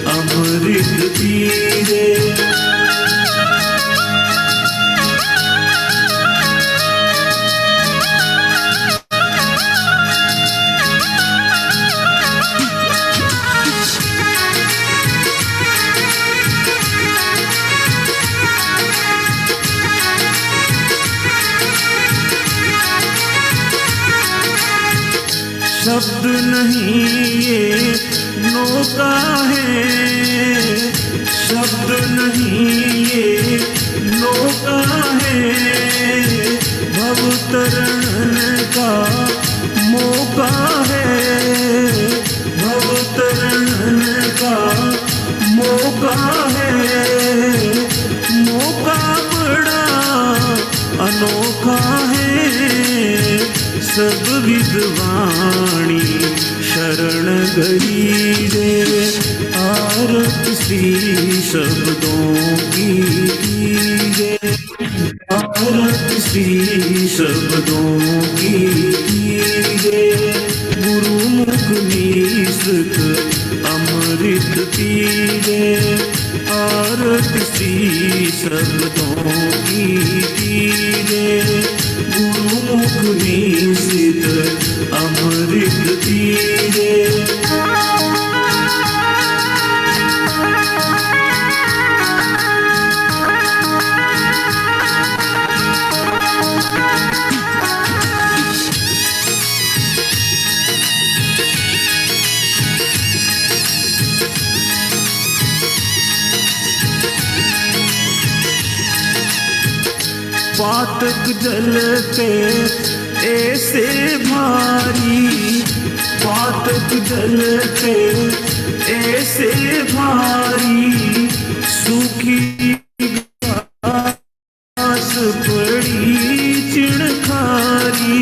अमृत पीजे। शब्द नहीं ये नौका है, शब्द नहीं ये नौका है, भव तरण का मौका है, भव तरण का मौका है, मौका बड़ा अनोखा है। सब विद्वाणी शरण गई रे, आरत श्री शब्दों की कीजे, आरत श्री शब्दों की कीजे। गुरुमुख निसृत अमृत पीजे, आरत श्री शब्दों की कीजे। गुरुमुख निसृत अमृत पीजे। पातक जलते ऐसे भारी, पातक जलते ऐसे भारी, सूखी घास पड़ी चिड़खारी,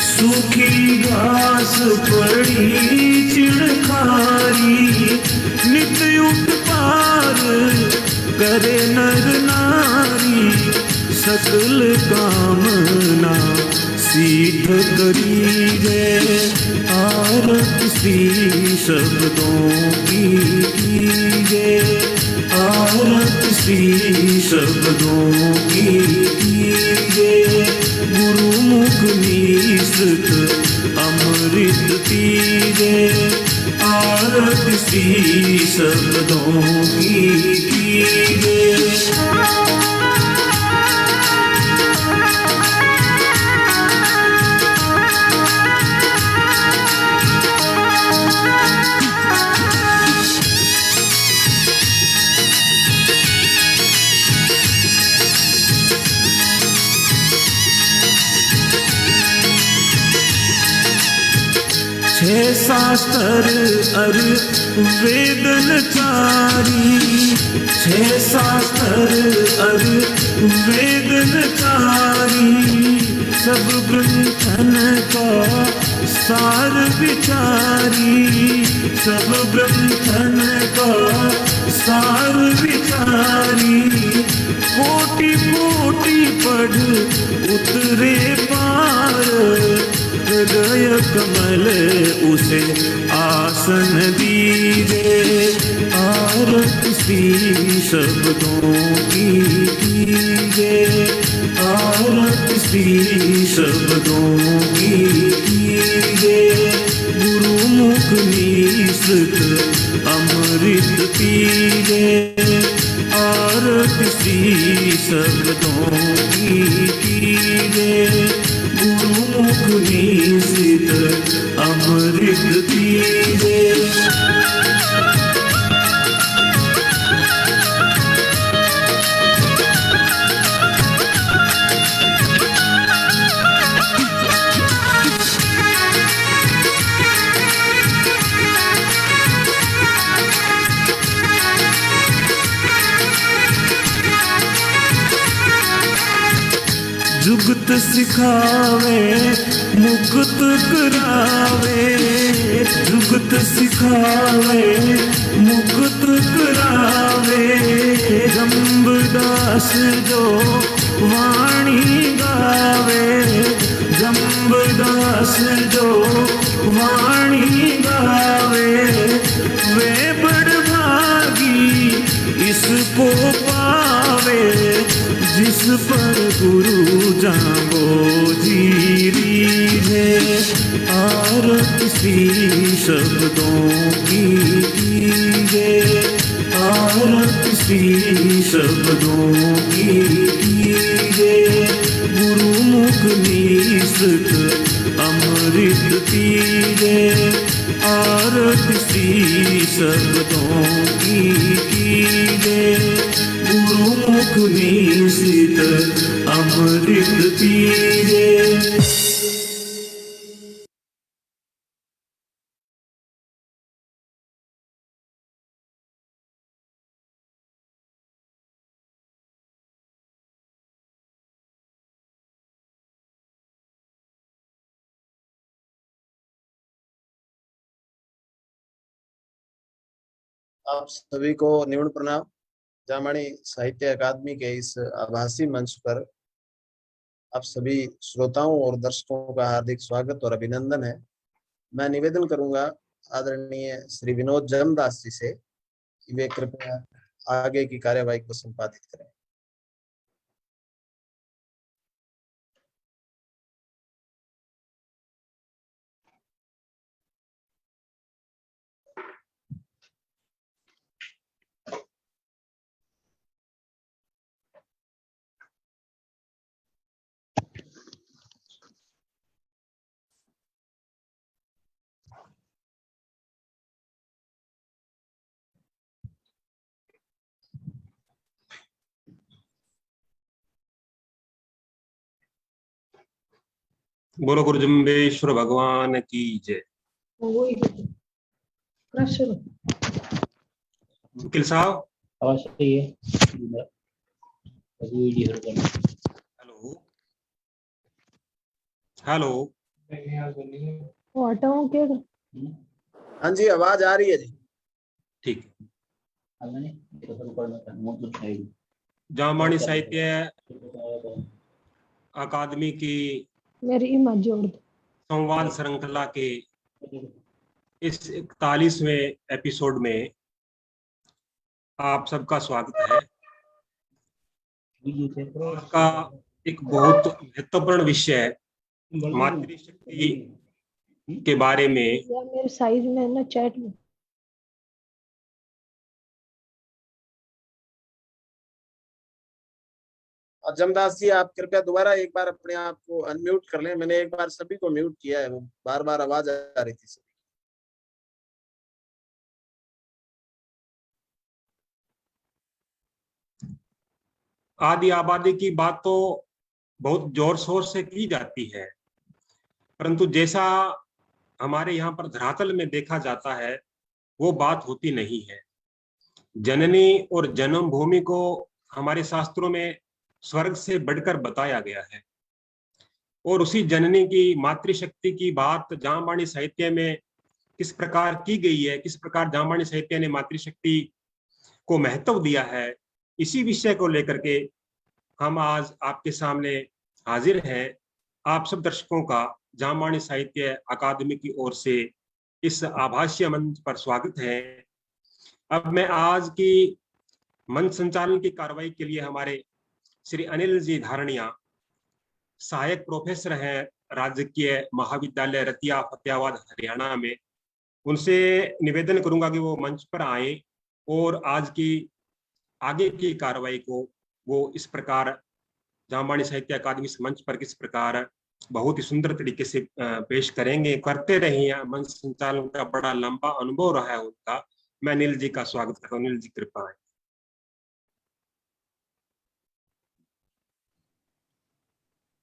सूखी घास पड़ी चिड़खारी। नित्य उत्पार करे नर नारी, सकल कामना सिद्ध करीजे। आरत श्री शब्दों की कीजे, आरत श्री शब्दों की कीजे। गुरुमुख निसृत अमृत पीजे, आरत श्री शब्दों की कीजे। छह शास्त्र अर वेदन चारी, छह शास्त्र अर वेदन चारी। सब ग्रंथन का सार विचारी, सब ग्रंथन का सार विचारी। कोटि कोटि पढ़ उतरे पार, हृदय कमल उसे आसन दीजे। आरत श्री शब्दों की कीजे, आरत श्री शब्दों की कीजे। गुरुमुख निसृत अमृत पीजे, आरत श्री शब्दों की कीजे। गुरुमुख निसृत अमृत पीजे। जुगत सिखावे मुक्त करावे, जुगत सिखावे मुक्त करावे। जम्बदास जो वाणी गावे, जम्बदास जो वाणी गावे। वे बड़ पर गुरु जागो जीरी है, आरती शब्दों की कीजिए, आरती शब्दों की कीजिए। गुरुमुख निसृत अमृत पीजिए, आरती शब्दों की कीजिए। गुरुमुख निसृत अमृत पीजिए। आप सभी को निम्न प्रणाम। जामवाणी साहित्य अकादमी के इस आभासी मंच पर आप सभी श्रोताओं और दर्शकों का हार्दिक स्वागत और अभिनंदन है। मैं निवेदन करूंगा आदरणीय श्री विनोद जमदास जी से कि वे कृपया आगे की कार्यवाही को संपादित करें। बोलो गुरुजम्बेश्वर भगवान की जय। वकील साहब हेलो हेलो। हाँ जी, आवाज आ रही है जी। ठीक है। जामवाणी साहित्य अकादमी की संवाद श्रृंखला के इस 41वें एपिसोड में आप सबका स्वागत है। आपका एक बहुत महत्वपूर्ण विषय मातृशक्ति के बारे में मेरे साइज में ना चैट में जमदास जी, आप कृपया दोबारा एक बार अपने आप को अनम्यूट कर लें। मैंने एक बार सभी को म्यूट किया है, बार बार आवाज आ रही थी। आदि आबादी की बात तो बहुत जोर शोर से की जाती है, परंतु जैसा हमारे यहाँ पर धरातल में देखा जाता है वो बात होती नहीं है। जननी और जन्मभूमि को हमारे शास्त्रों में स्वर्ग से बढ़कर बताया गया है, और उसी जननी की मातृशक्ति की बात जामवाणी साहित्य में किस प्रकार की गई है, किस प्रकार जामवाणी साहित्य ने मातृशक्ति को महत्व दिया है, इसी विषय को लेकर के हम आज आपके सामने हाजिर हैं। आप सब दर्शकों का जामवाणी साहित्य अकादमी की ओर से इस आभासीय मंच पर स्वागत है। अब मैं आज की मंच संचालन की कार्रवाई के लिए हमारे श्री अनिल जी धारणिया, सहायक प्रोफेसर हैं राजकीय महाविद्यालय रतिया फतेहाबाद हरियाणा में, उनसे निवेदन करूंगा कि वो मंच पर आए और आज की आगे की कार्रवाई को वो इस प्रकार जामवाणी साहित्य अकादमी मंच पर किस प्रकार बहुत ही सुंदर तरीके से पेश करेंगे, करते रहे हैं। मंच संचालन का बड़ा लंबा अनुभव रहा है उनका। मैं अनिल जी का स्वागत करता हूँ। अनिल जी कृपा है।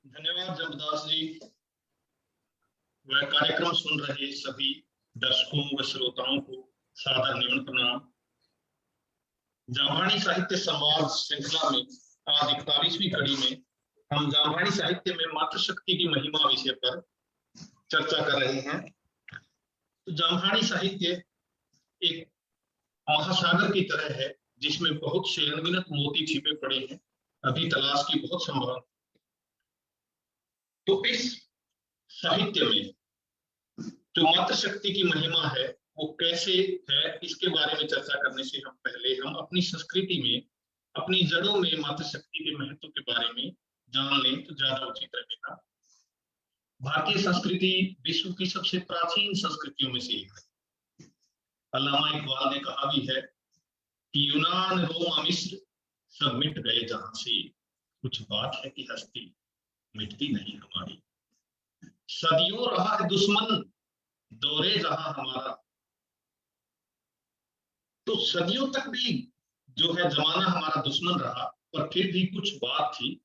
धन्यवाद जमदास जी। वह कार्यक्रम सुन रहे सभी दर्शकों व श्रोताओं को सादर निमन प्रणाम। जामवाणी साहित्य संवाद श्रृंखला में आज 41वीं कड़ी में हम जामवाणी साहित्य में मातृशक्ति की महिमा विषय पर चर्चा कर रहे हैं। तो जामवाणी साहित्य एक महासागर की तरह है जिसमें बहुत से अनगिनत मोती छिपे पड़े हैं, अभी तलाश की बहुत संभावना। तो इस साहित्य में जो मातृशक्ति की महिमा है वो कैसे है, इसके बारे में चर्चा करने से हम पहले अपनी संस्कृति में अपनी जड़ों में मातृशक्ति के महत्व के बारे में जान लें तो ज्यादा उचित रहेगा। भारतीय संस्कृति विश्व की सबसे प्राचीन संस्कृतियों में से एक है। अल्लामा इकबाल ने कहा भी है कि यूनान, रोम, मिस्र सब मिट गए जहां से, कुछ बात है कि हस्ती मिटती नहीं हमारी। सदियों रहा है दुश्मन दौरे जहां हमारा। तो सदियों तक भी जो है जमाना हमारा दुश्मन रहा, पर फिर भी कुछ बात थी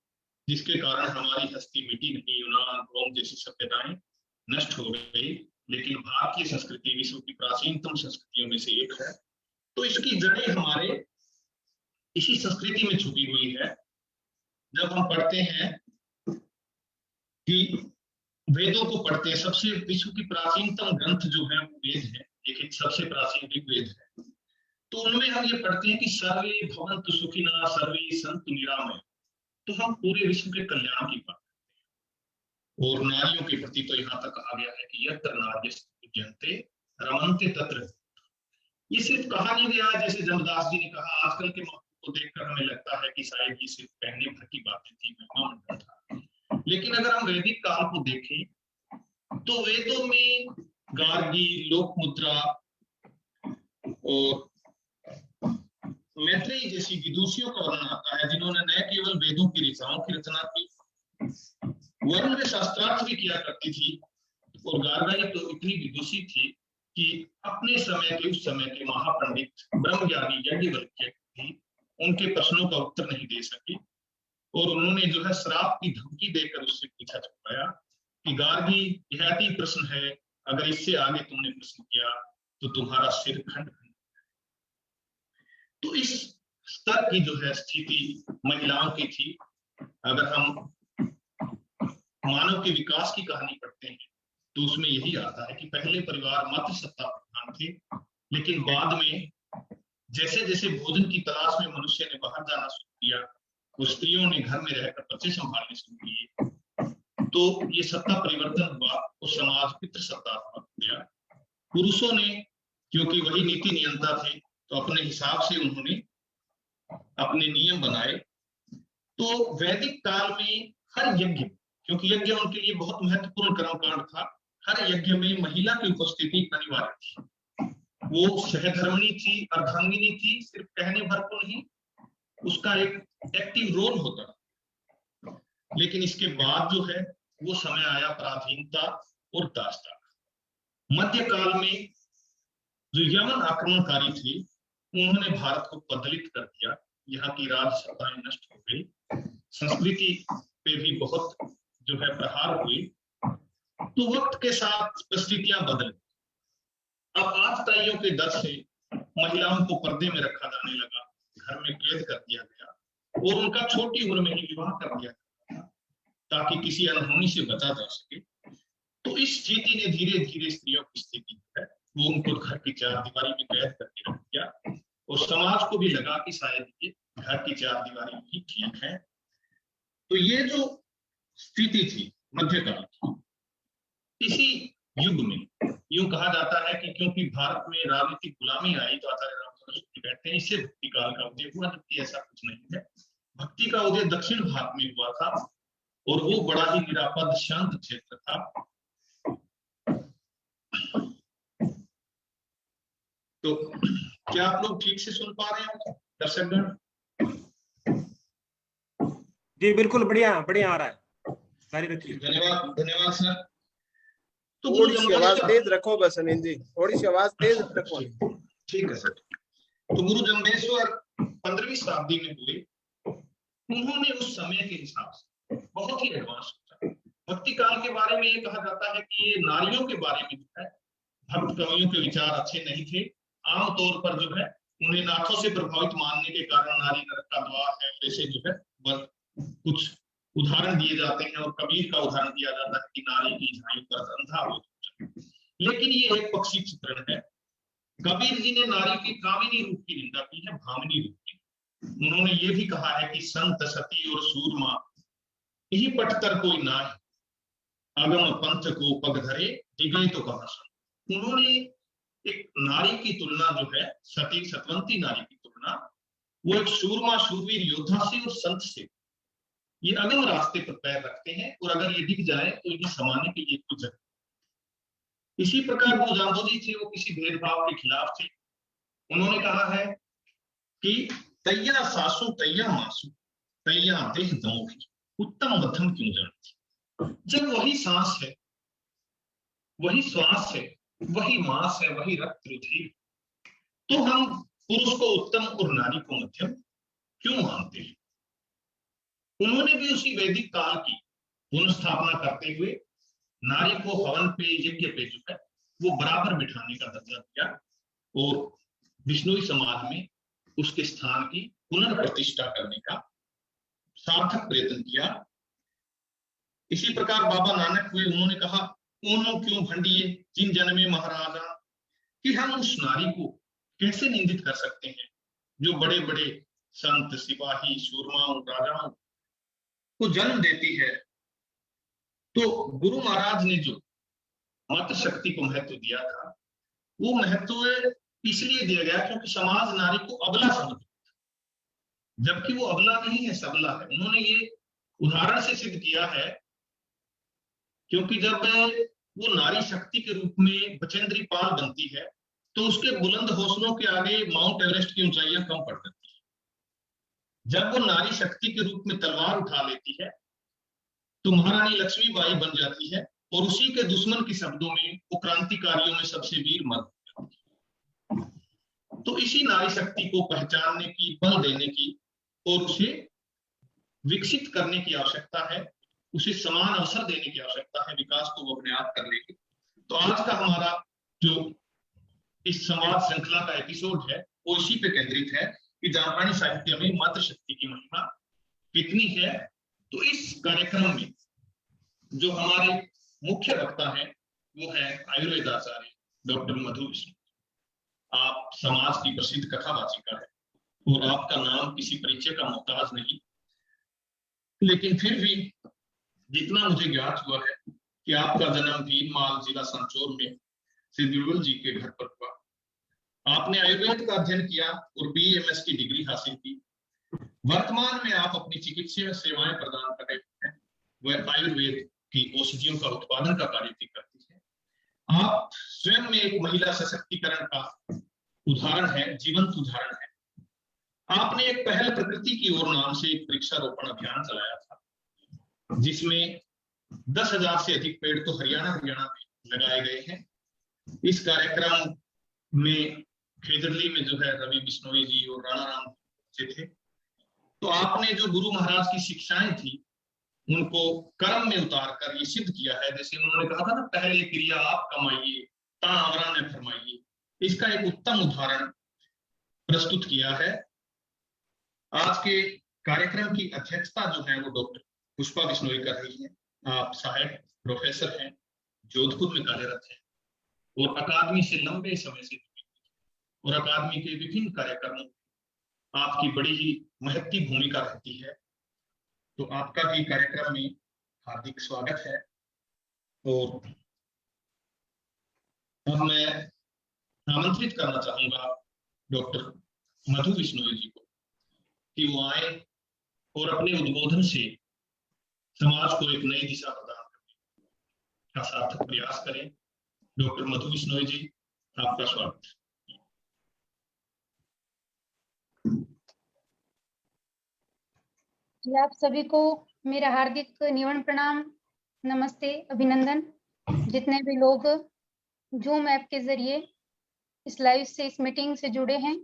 जिसके कारण हमारी हस्ती मिटी नहीं। यूनान, रोम जैसी सभ्यताएं नष्ट हो गई, लेकिन भारतीय संस्कृति विश्व की प्राचीनतम संस्कृतियों में से एक है। तो इसकी जड़ें हमारे इसी संस्कृति में छुपी हुई है। जब हम पढ़ते हैं कि वेदों को पढ़ते हैं, सबसे विश्व की प्राचीनतम ग्रंथ जो है वो वेद है, लेकिन सबसे प्राचीन ऋग्वेद है। तो उनमें हम ये पढ़ते हैं कि सर्वे भवन्तु सुखिनः सर्वे सन्तु निरामयाः। तो हम पूरे विश्व के कल्याण की बात करते हैं। और नारियों के प्रति तो यहाँ तक कहा गया है कि यत्र नार्यस्तु पूज्यन्ते रमन्ते तत्र। ये सिर्फ कहा नहीं गया जैसे जमदास जी ने कहा। आजकल के मौके को देखकर हमें लगता है कि शायद ये सिर्फ कहने भर की बातें थी, महिमा मंडन था। लेकिन अगर हम वैदिक काल को देखें तो वेदों में गार्गी, लोकमुद्रा और मैत्रेयी जैसी विदुषियों का वर्णन आता है, जिन्होंने न केवल वेदों की ऋचाओं की रचना की, वर्ण में शास्त्रार्थ भी किया करती थी। और गार्गी तो इतनी विदुषी थी कि अपने समय के, उस समय के महापंडित ब्रह्मज्ञानी याज्ञवल्क्य भी उनके प्रश्नों का उत्तर नहीं दे सकी। और उन्होंने जो है श्राप की धमकी देकर उससे पीछा छुपाया कि गार्गी, यह अति प्रश्न है, अगर इससे आगे तुमने प्रश्न किया तो तुम्हारा सिर खंड। तो इस स्तर की जो है स्थिति महिलाओं की थी। अगर हम मानव के विकास की कहानी पढ़ते हैं तो उसमें यही आता है कि पहले परिवार मातृसत्ता प्रधान थे, लेकिन बाद में जैसे जैसे भोजन की तलाश में मनुष्य ने बाहर जाना शुरू किया और स्त्रियों ने घर में रहकर बच्चे संभालने शुरू किए, तो ये सत्ता परिवर्तन हुआ और समाज पितृसत्तात्मक हो गया। पुरुषों ने, क्योंकि वही नीति नियंता थे, तो अपने हिसाब से उन्होंने अपने नियम बनाए। तो वैदिक काल में हर यज्ञ, क्योंकि यज्ञ उनके लिए बहुत महत्वपूर्ण कर्मकांड था, हर यज्ञ में महिला की उपस्थिति अनिवार्य थी। वो सहधर्मिणी थी, अर्धांगिनी थी, सिर्फ कहने भर को नहीं, उसका एक एक्टिव रोल होता। लेकिन इसके बाद जो है वो समय आया पराधीनता और दासता का। मध्यकाल में जो यमन आक्रमणकारी थे उन्होंने भारत को पदलित कर दिया, यहाँ की राज सत्ताएं नष्ट हो गई, संस्कृति पे भी बहुत जो है प्रहार हुई। तो वक्त के साथ परिस्थितियां बदल। अब आतताइयों के डर से महिलाओं को पर्दे में रखा जाने लगा, घर में कैद कर दिया गया और उनका छोटी उम्र में ही विवाह कर दिया गया ताकि किसी अनहोनी से बचा जा सके। तो इस स्थिति ने धीरे धीरे स्त्रियों की स्थिति है वो उनको घर की चार दीवारी में कैद करके रख दिया और समाज को भी लगा कि शायद ये घर की चार दीवारी ही ठीक है। तो ये जो स्थिति थी मध्यकाल की, इसी युग में यूं कहा जाता है कि क्योंकि भारत में राजनीतिक गुलामी आई तो आचार्य रामचंद्र शुक्ल कहते हैं इससे भक्ति काल का उदय हुआ, जबकि ऐसा कुछ नहीं है। भक्ति का उदय दक्षिण भारत में हुआ था और वो बड़ा ही निरापद शांत क्षेत्र था। तो क्या आप लोग ठीक से सुन पा रहे हैं दर्शकगण? जी बिल्कुल, बढ़िया बढ़िया आ रहा है, जारी रखिए। धन्यवाद, धन्यवाद सर। तो थोड़ी सी आवाज तेज रखो बस अनिल जी, थोड़ी सी आवाज तेज रखो। ठीक है सर। तो गुरु जम्बेश्वर 15वीं शताब्दी में हुए, उन्होंने उस समय के हिसाब से बहुत ही एडवांस सोचा। भक्ति काल के बारे में ये कहा जाता है कि ये नारियों के बारे में जो है भक्त कवियों के विचार अच्छे नहीं थे। आमतौर पर जो है उन्हें नाथों से प्रभावित मानने के कारण नारी नरक का द्वार है, जैसे जो है कुछ उदाहरण दिए जाते हैं और कबीर का उदाहरण दिया जाता है कि नारी की झाई पर अंधा हो जाए। लेकिन ये एक पक्षी चित्रण है। कबीर जी ने नारी की कामिनी रूप की निंदा की है, भामिनी रूप की। उन्होंने ये भी कहा है कि संत सती और सूरमा यही पटतर कोई ना है, अगम पंथ को पग धरे दिगे तो कहा संत। उन्होंने एक नारी की तुलना जो है सती सतवंती नारी की तुलना वो एक सूरमा शूरवीर योद्धा से और संत से ये अगम रास्ते पर पैर रखते हैं, और अगर ये दिख जाए तो इन्हें समाने के लिए कुछ जगह। इसी प्रकार वो जाम्बोजी थे, वो किसी भेदभाव के खिलाफ थे। उन्होंने कहा है कि तैया सासू तैया मासू तैया देह दमोही, उत्तम मध्यम क्यों जानती। जब वही सांस है, वही श्वास है, वही मांस है, वही रक्त रुधिर, तो हम पुरुष को उत्तम और नारी को मध्यम क्यों मानते हैं। उन्होंने भी उसी वैदिक काल की पुनर्स्थापना करते हुए नारी को हवन पे, यज्ञ पे जो है वो बराबर बिठाने का दर्जा दिया, और विष्णुई समाज में उसके स्थान की पुनर्प्रतिष्ठा करने का सार्थक प्रयत्न किया। इसी प्रकार बाबा नानक हुए, उन्होंने कहा ऊनो क्यों भंडिए जिन जन्मे महाराजा, कि हम उस नारी को कैसे निंदित कर सकते हैं जो बड़े बड़े संत, सिपाही, सूरमाओं, राजाओं को जन्म देती है। तो गुरु महाराज ने जो मातृ शक्ति को महत्व दिया था, वो महत्व इसलिए दिया गया क्योंकि समाज नारी को अबला समझता, जबकि वो अबला नहीं है, सबला है। उन्होंने ये उदाहरण से सिद्ध किया है, क्योंकि जब वो नारी शक्ति के रूप में बचेंद्री पाल बनती है तो उसके बुलंद हौसलों के आगे माउंट एवरेस्ट की ऊंचाइयां कम पड़ जाती है। जब वो नारी शक्ति के रूप में तलवार उठा लेती है तो महारानी लक्ष्मीबाई बन जाती है, और उसी के दुश्मन के शब्दों में वो क्रांतिकारियों में सबसे वीर मर्द जाती है। तो इसी नारी शक्ति को पहचानने की, बल देने की और उसे विकसित करने की आवश्यकता है, उसे समान अवसर देने की आवश्यकता है, विकास को वो अपने आप कर लेगी। तो आज का हमारा जो इस संवाद श्रृंखला का एपिसोड है वो इसी पे केंद्रित है कि जापानी साहित्य में मातृशक्ति की महिमा कितनी है। तो इस कार्यक्रम में जो हमारे मुख्य वक्ता है वो है आयुर्वेदाचार्य डॉक्टर मधु विष्णु। आप समाज की प्रसिद्ध कथावाचिका है और आपका नाम किसी परिचय का मोहताज नहीं, लेकिन फिर भी जितना मुझे ज्ञात हुआ है कि आपका जन्म भीनमाल जिला संचोर में श्री बिरबल जी के घर पर हुआ। आपने आयुर्वेद का अध्ययन किया और BMS की डिग्री हासिल की। वर्तमान में आप अपनी चिकित्सीय सेवाएं प्रदान कर रहे हैं, वह आयुर्वेद की औषधियों का उत्पादन का कार्य भी करती है। आप स्वयं में एक महिला सशक्तिकरण का उदाहरण है, जीवंत उदाहरण है। आपने एक पहल प्रकृति की ओर नाम से एक वृक्षारोपण अभियान चलाया था, जिसमें 10,000 से अधिक पेड़ तो हरियाणा में लगाए गए हैं। इस कार्यक्रम में खेजड़ली में जो है रवि बिश्नोई जी और राणा राम जी थे। तो आपने जो गुरु महाराज की शिक्षाएं थी उनको कर्म में उतार कर ये सिद्ध किया है। जैसे उन्होंने कहा था ना, पहले क्रिया आप कमाइए तावरा ने फरमाइए, इसका एक उत्तम उदाहरण प्रस्तुत किया है। आज के कार्यक्रम की अध्यक्षता जो है वो डॉक्टर पुष्पा बिश्नोई कर रही है। आप सहायक प्रोफेसर हैं, जोधपुर में कार्यरत हैं और अकादमी से लंबे समय से और अकादमी के विभिन्न कार्यक्रमों आपकी बड़ी ही महत्वपूर्ण भूमिका रहती है। तो आपका भी कार्यक्रम में हार्दिक स्वागत है। और अब मैं आमंत्रित करना चाहूंगा डॉक्टर मधु बिश्नोई जी को कि वो आए और अपने उद्बोधन से समाज को एक नई दिशा प्रदान करने का सार्थक प्रयास करें। डॉक्टर मधु बिश्नोई जी, आपका स्वागत है। आप सभी को मेरा हार्दिक निवन प्रणाम, नमस्ते, अभिनंदन। जितने भी लोग जूम ऐप के जरिए इस लाइव से, इस मीटिंग से जुड़े हैं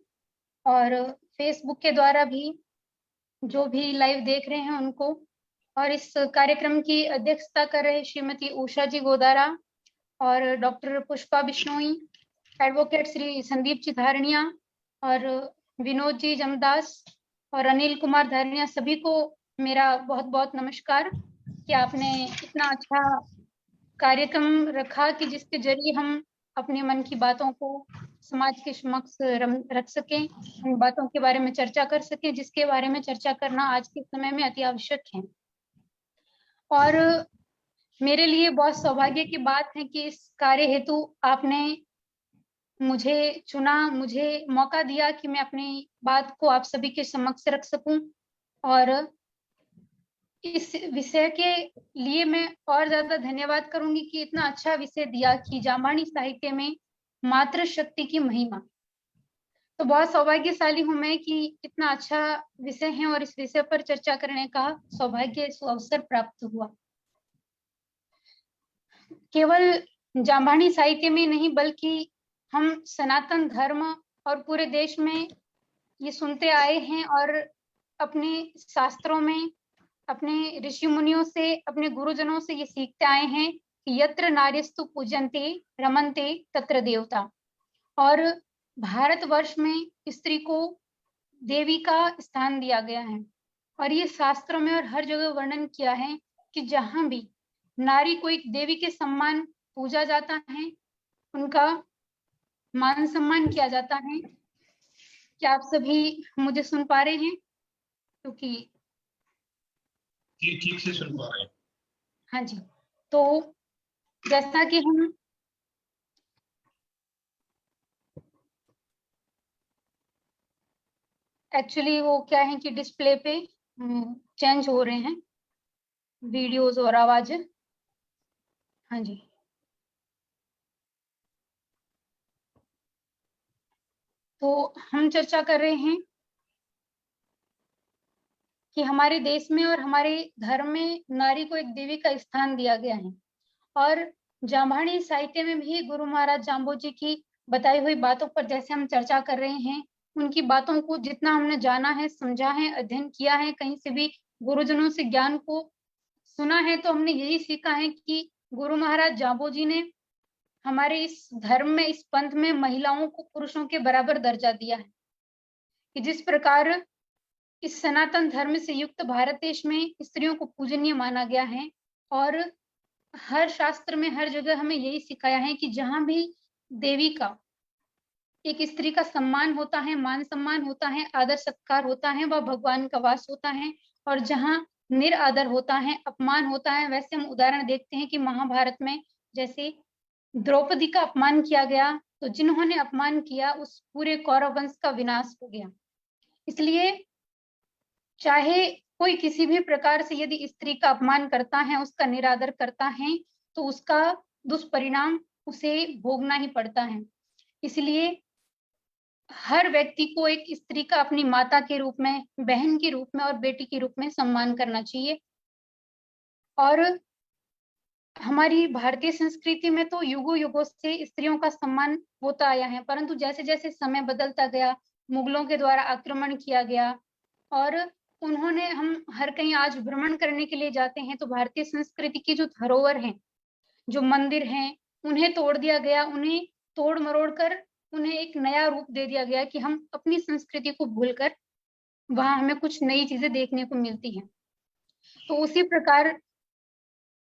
और फेसबुक के द्वारा भी जो भी लाइव देख रहे हैं उनको, और इस कार्यक्रम की अध्यक्षता कर रहे श्रीमती उषा जी गोदारा और डॉक्टर पुष्पा बिश्नोई, एडवोकेट श्री संदीप जी धारणिया और विनोद जी जमदास और अनिल कुमार धारणिया, सभी को मेरा बहुत बहुत नमस्कार कि आपने इतना अच्छा कार्यक्रम रखा कि जिसके जरिए हम अपने मन की बातों को समाज के समक्ष रख सकें, उन बातों के बारे में चर्चा कर सकें जिसके बारे में चर्चा करना आज के समय में अति आवश्यक है। और मेरे लिए बहुत सौभाग्य की बात है कि इस कार्य हेतु आपने मुझे चुना, मुझे मौका दिया कि मैं अपनी बात को आप सभी के समक्ष रख सकूं। और इस विषय के लिए मैं और ज्यादा धन्यवाद करूंगी कि इतना अच्छा विषय दिया कि जामवाणी साहित्य में मातृशक्ति की महिमा। तो बहुत सौभाग्यशाली हूं मैं कि इतना अच्छा विषय है और इस विषय पर चर्चा करने का सौभाग्य, अवसर प्राप्त हुआ। केवल जामवाणी साहित्य में नहीं बल्कि हम सनातन धर्म और पूरे देश में ये सुनते आए हैं और अपने शास्त्रों में, अपने ऋषि मुनियों से, अपने गुरुजनों से ये सीखते आए हैं कि यत्र नार्यस्तु पूजन्ते रमन्ते तत्र देवता। और भारतवर्ष में स्त्री को देवी का स्थान दिया गया है और ये शास्त्रों में और हर जगह वर्णन किया है कि जहां भी नारी को एक देवी के सम्मान पूजा जाता है, उनका मान सम्मान किया जाता है। क्या आप सभी मुझे सुन पा रहे हैं? क्योंकि ठीक से सुन पा रहे हैं। हाँ जी, तो जैसा कि हम एक्चुअली वो क्या है कि डिस्प्ले पे चेंज हो रहे हैं वीडियोस और आवाज। हाँ जी, तो हम चर्चा कर रहे हैं कि हमारे देश में और हमारे धर्म में नारी को एक देवी का स्थान दिया गया है। और जामवाणी साहित्य में भी गुरु महाराज जाम्बोजी की बताई हुई बातों पर जैसे हम चर्चा कर रहे हैं, उनकी बातों को जितना हमने जाना है, समझा है, अध्ययन किया है, कहीं से भी गुरुजनों से ज्ञान को सुना है, तो हमने यही सीखा है कि गुरु महाराज जाम्बोजी ने हमारे इस धर्म में, इस पंथ में महिलाओं को पुरुषों के बराबर दर्जा दिया है। कि जिस प्रकार इस सनातन धर्म से युक्त भारत देश में स्त्रियों को पूजनीय माना गया है और हर शास्त्र में, हर जगह हमें यही सिखाया है कि जहां भी देवी का, एक स्त्री का सम्मान होता है, मान सम्मान होता है, आदर सत्कार होता है, वह भगवान का वास होता है। और जहां निरादर होता है, अपमान होता है, वैसे हम उदाहरण देखते हैं कि महाभारत में जैसे द्रौपदी का अपमान किया गया, तो जिन्होंने अपमान किया उस पूरे कौरव वंश का विनाश हो गया। इसलिए चाहे कोई किसी भी प्रकार से यदि स्त्री का अपमान करता है, उसका निरादर करता है, तो उसका दुष्परिणाम उसे भोगना ही पड़ता है। इसलिए हर व्यक्ति को एक स्त्री का अपनी माता के रूप में, बहन के रूप में और बेटी के रूप में सम्मान करना चाहिए। और हमारी भारतीय संस्कृति में तो युगों युगों से स्त्रियों का सम्मान होता आया है, परंतु जैसे जैसे समय बदलता गया, मुगलों के द्वारा आक्रमण किया गया और उन्होंने, हम हर कहीं आज भ्रमण करने के लिए जाते हैं तो भारतीय संस्कृति की जो धरोहर हैं, जो मंदिर हैं, उन्हें तोड़ दिया गया, उन्हें तोड़ मरोड़ कर उन्हें एक नया रूप दे दिया गया कि हम अपनी संस्कृति को भूलकर वहां हमें कुछ नई चीजें देखने को मिलती हैं। तो उसी प्रकार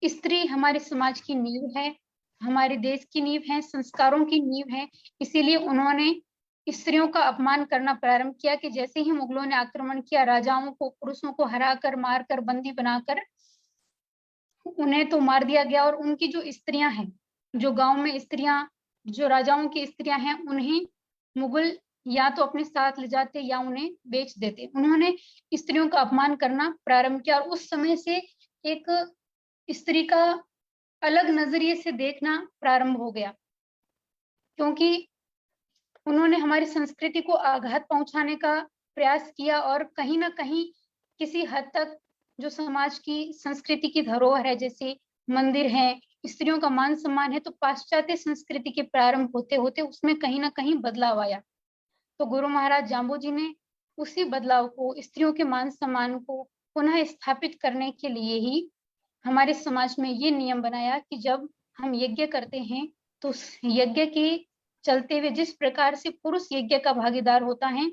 स्त्री हमारे समाज की नींव है, हमारे देश की नींव है, संस्कारों की नींव है। इसीलिए उन्होंने स्त्रियों का अपमान करना प्रारंभ किया कि जैसे ही मुगलों ने आक्रमण किया, राजाओं को, पुरुषों को हराकर, मारकर, बंदी बनाकर उन्हें तो मार दिया गया और उनकी जो स्त्रियां हैं, जो गांव में स्त्रियां, जो राजाओं की स्त्रियां हैं, उन्हें मुगल या तो अपने साथ ले जाते या उन्हें बेच देते। उन्होंने स्त्रियों का अपमान करना प्रारंभ किया और उस समय से एक स्त्री का अलग नजरिए से देखना प्रारंभ हो गया, क्योंकि उन्होंने हमारी संस्कृति को आघात पहुंचाने का प्रयास किया और कहीं ना कहीं किसी हद तक जो समाज की संस्कृति की धरोहर है, जैसे मंदिर है, स्त्रियों का मान सम्मान है, तो पाश्चात्य संस्कृति के प्रारंभ होते होते उसमें कहीं ना कहीं बदलाव आया। तो गुरु महाराज जाम्बोजी ने उसी बदलाव को, स्त्रियों के मान सम्मान को पुनः स्थापित करने के लिए ही हमारे समाज में ये नियम बनाया कि जब हम यज्ञ करते हैं तो उस यज्ञ के चलते हुए, जिस प्रकार से पुरुष यज्ञ का भागीदार होता है,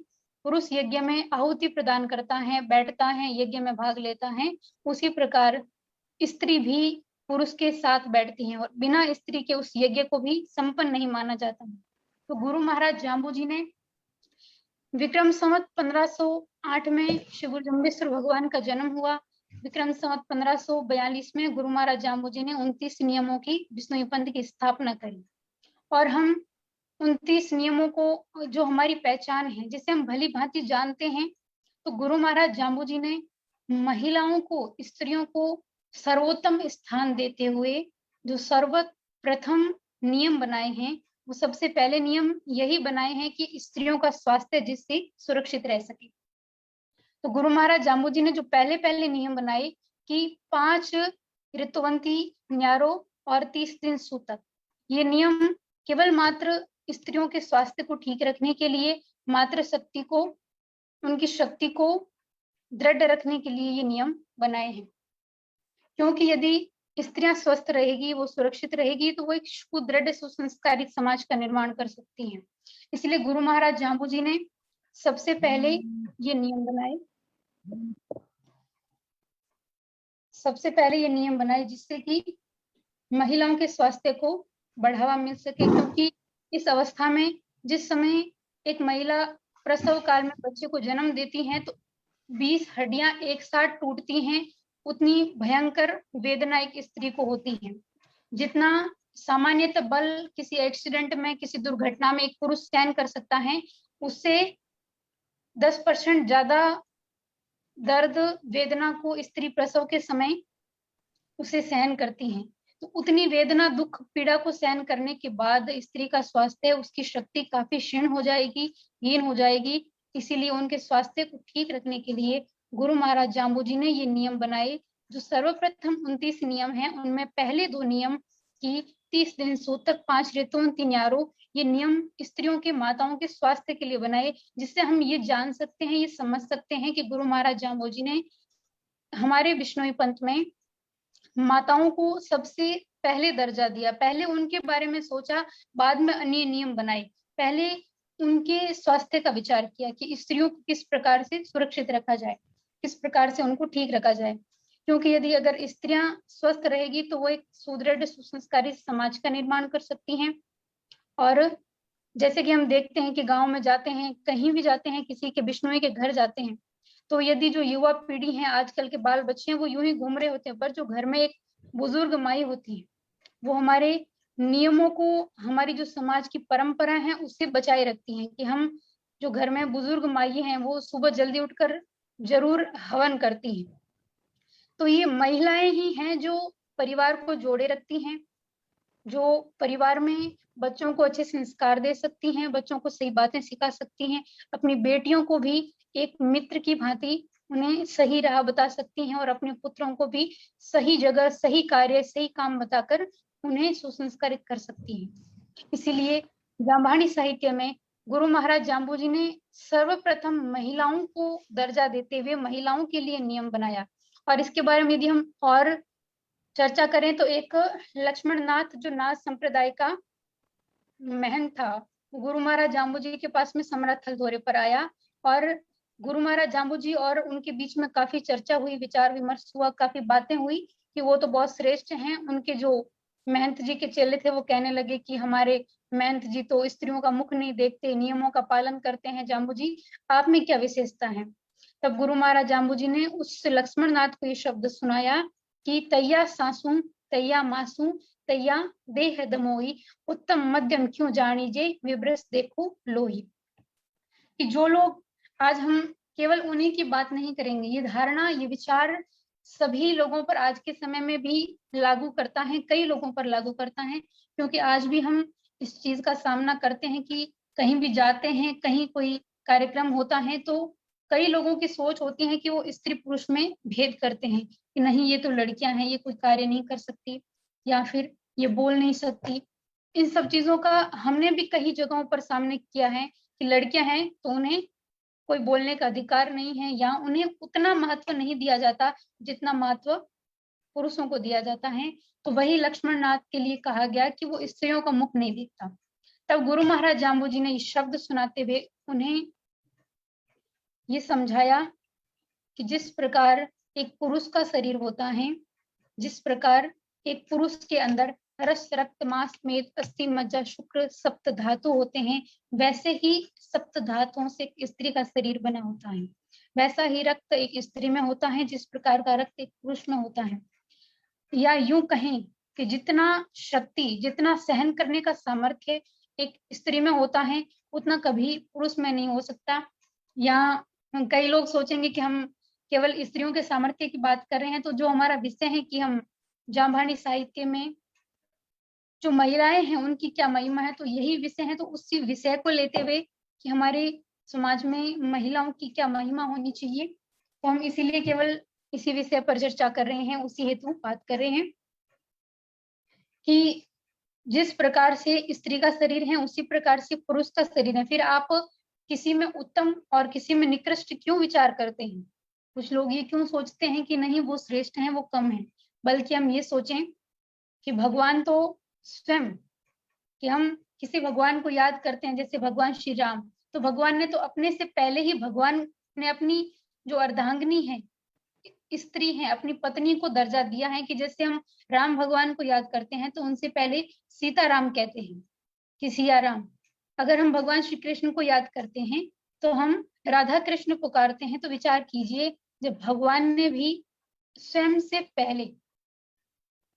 पुरुष यज्ञ में आहुति प्रदान करता है, बैठता है, यज्ञ में भाग लेता है, उसी प्रकार स्त्री भी पुरुष के साथ बैठती है और बिना स्त्री के उस यज्ञ को भी संपन्न नहीं माना जाता है। तो गुरु महाराज जाम्बोजी ने विक्रम संवत 1508 में श्री गुरु जम्बेश्वर भगवान का जन्म हुआ। विक्रम संवत 1542 में गुरु महाराज जाम्बोजी ने 29 नियमों की विष्णु पंथ की स्थापना करी। और हम 29 नियमों को जो हमारी पहचान है, जिसे हम भली भांति जानते हैं, तो गुरु महाराज जाम्बू जी ने महिलाओं को, स्त्रियों को सर्वोत्तम स्थान देते हुए जो सर्वप्रथम नियम बनाए हैं, वो सबसे पहले नियम यही बनाए हैं कि स्त्रियों का स्वास्थ्य जिससे सुरक्षित रह सके। तो गुरु महाराज जाम्बू जी ने जो पहले पहले नियम बनाए कि 5 ऋतुवंती न्यारों और 30 दिन सूतक, ये नियम केवल मात्र स्त्रियों के स्वास्थ्य को ठीक रखने के लिए, मात्र शक्ति को, उनकी शक्ति को दृढ़ रखने के लिए ये नियम बनाए हैं। क्योंकि यदि स्त्रियां स्वस्थ रहेगी, वो सुरक्षित रहेगी, तो वो एक सुदृढ़ सुसंस्कारित समाज का निर्माण कर सकती हैं। इसलिए गुरु महाराज जाम्बू जी ने सबसे पहले ये नियम बनाए, जिससे कि महिलाओं के स्वास्थ्य को बढ़ावा मिल सके। क्योंकि इस अवस्था में, जिस समय एक महिला प्रसव काल में बच्चे को जन्म देती हैं, तो 20 हड्डियां एक साथ टूटती हैं, उतनी भयंकर वेदना एक स्त्री को होती है। जितना सामान्यतः बल किसी एक्सीडेंट में, किसी दुर्घटना में एक पुरुष सहन कर सकता है, उससे 10% ज्यादा दर्द, वेदना को स्त्री प्रसव के समय उसे सहन करती हैं। तो उतनी वेदना, दुख, पीड़ा को सहन करने के बाद स्त्री का स्वास्थ्य, उसकी शक्ति काफी क्षीण हो जाएगी, हीन हो जाएगी। इसीलिए उनके स्वास्थ्य को ठीक रखने के लिए गुरु महाराज जाम्बू जी ने ये नियम बनाए। जो सर्वप्रथम 29 नियम हैं, उनमें पहले 2 नियम की 30 दिन सूतक, 5 ऋतुवंती न्यारों, ये नियम स्त्रियों के, माताओं के स्वास्थ्य के लिए बनाए, जिससे हम ये जान सकते हैं, ये समझ सकते हैं कि गुरु महाराज जाम्बू जी ने हमारे बिश्नोई पंथ में माताओं को सबसे पहले दर्जा दिया। पहले उनके बारे में सोचा, बाद में अन्य नियम बनाए। पहले उनके स्वास्थ्य का विचार किया कि स्त्रियों को किस प्रकार से सुरक्षित रखा जाए, किस प्रकार से उनको ठीक रखा जाए। क्योंकि यदि अगर स्त्रियां स्वस्थ रहेगी तो वो एक सुदृढ़ सुसंस्कारित समाज का निर्माण कर सकती हैं। और जैसे कि हम देखते हैं कि गांव में जाते हैं, कहीं भी जाते हैं, किसी के बिश्नोई के घर जाते हैं, तो यदि जो युवा पीढ़ी है, आजकल के बाल बच्चे हैं, वो यूं ही घूम रहे होते हैं, पर जो घर में एक बुजुर्ग माई होती है, वो हमारे नियमों को, हमारी जो समाज की परंपरा है, उससे बचाए रखती हैं। कि हम जो घर में बुजुर्ग माई हैं, वो सुबह जल्दी उठकर जरूर हवन करती हैं। तो ये महिलाएं ही हैं जो परिवार को जोड़े रखती हैं, जो परिवार में बच्चों को अच्छे संस्कार दे सकती हैं, बच्चों को सही बातें सिखा सकती हैं, अपनी बेटियों को भी एक मित्र की भांति उन्हें सही राह बता सकती हैं, और अपने पुत्रों को भी सही जगह, सही कार्य, सही काम बताकर उन्हें सुसंस्कारित कर सकती हैं। इसीलिए जाम्बानी साहित्य में गुरु महाराज जाम्बू जी ने सर्वप्रथम महिलाओं को दर्जा देते हुए महिलाओं के लिए नियम बनाया। और इसके बारे में यदि हम और चर्चा करें तो एक लक्ष्मण नाथ, जो नाथ संप्रदाय का महंत था, गुरु महाराज जाम्बू जी के पास में समरथ हल्द्वारे पर आया, और गुरु महाराज जाम्बू जी और उनके बीच में काफी चर्चा हुई, विचार विमर्श हुआ, काफी बातें हुई कि वो तो बहुत श्रेष्ठ हैं। उनके जो महंत जी के चेले थे, वो कहने लगे कि हमारे महंत जी तो स्त्रियों का मुख नहीं देखते, नियमों का पालन करते हैं, जाम्बू जी आप में क्या विशेषता है। तब गुरु महाराज जाम्बू जी ने उस लक्ष्मण नाथ को ये शब्द सुनाया कि तैया सासू तैया मासू तैया देह दमोई, उत्तम मध्यम क्यों जानीजे, विब्रस देखो लोही। कि जो लोग, आज हम केवल उन्हीं की बात नहीं करेंगे, ये धारणा, ये विचार सभी लोगों पर आज के समय में भी लागू करता है, कई लोगों पर लागू करता है। क्योंकि आज भी हम इस चीज का सामना करते हैं कि कहीं भी जाते हैं, कहीं कोई कार्यक्रम होता है, तो कई लोगों की सोच होती है कि वो स्त्री पुरुष में भेद करते हैं कि नहीं, ये तो लड़कियां हैं, ये कोई कार्य नहीं कर सकती, या फिर ये बोल नहीं सकती। इन सब चीजों का हमने भी कई जगहों पर सामने किया है कि लड़कियां हैं तो उन्हें कोई बोलने का अधिकार नहीं है, या उन्हें उतना महत्व नहीं दिया जाता जितना महत्व पुरुषों को दिया जाता है। तो वही लक्ष्मण नाथ के लिए कहा गया कि वो स्त्रियों का मुख नहीं देखता। तब गुरु महाराज जाम्बू जी ने ये शब्द सुनाते हुए उन्हें ये समझाया कि जिस प्रकार एक पुरुष का शरीर होता है, जिस प्रकार एक पुरुष के अंदर रस, रक्त, मांस, मेद, अस्थि, मज्जा, शुक्र, सप्त धातु होते हैं, वैसे ही सप्त धातुओं से एक स्त्री का शरीर बना होता है। वैसा ही रक्त एक स्त्री में होता है जिस प्रकार का रक्त एक पुरुष में होता है। या यूं कहें कि जितना शक्ति, जितना सहन करने का सामर्थ्य एक स्त्री में होता है उतना कभी पुरुष में नहीं हो सकता। यहाँ कई लोग सोचेंगे कि हम केवल स्त्रियों के सामर्थ्य की बात कर रहे हैं, तो जो हमारा विषय है कि हम जामभानी साहित्य में जो महिलाएं हैं उनकी क्या महिमा है, तो यही विषय है। तो उसी विषय को लेते हुए कि हमारे समाज में महिलाओं की क्या महिमा होनी चाहिए, तो हम इसीलिए केवल इसी विषय पर चर्चा कर रहे हैं, उसी हेतु बात कर रहे हैं कि जिस प्रकार से स्त्री का शरीर है उसी प्रकार से पुरुष का शरीर है। फिर आप किसी में उत्तम और किसी में निकृष्ट क्यों विचार करते हैं? कुछ लोग ये क्यों सोचते हैं कि नहीं वो श्रेष्ठ हैं वो कम है, बल्कि हम ये सोचें कि भगवान तो स्वयं, कि हम किसी भगवान को याद करते हैं जैसे भगवान श्री राम, तो भगवान ने तो अपने से पहले ही भगवान ने अपनी जो अर्धांगिनी है स्त्री है अपनी पत्नी को दर्जा दिया है कि जैसे हम राम भगवान को याद करते हैं तो उनसे पहले सीता राम कहते हैं कि सिया राम। अगर हम भगवान श्री कृष्ण को याद करते हैं तो हम राधा कृष्ण पुकारते हैं। तो विचार कीजिए, जब भगवान ने भी स्वयं से पहले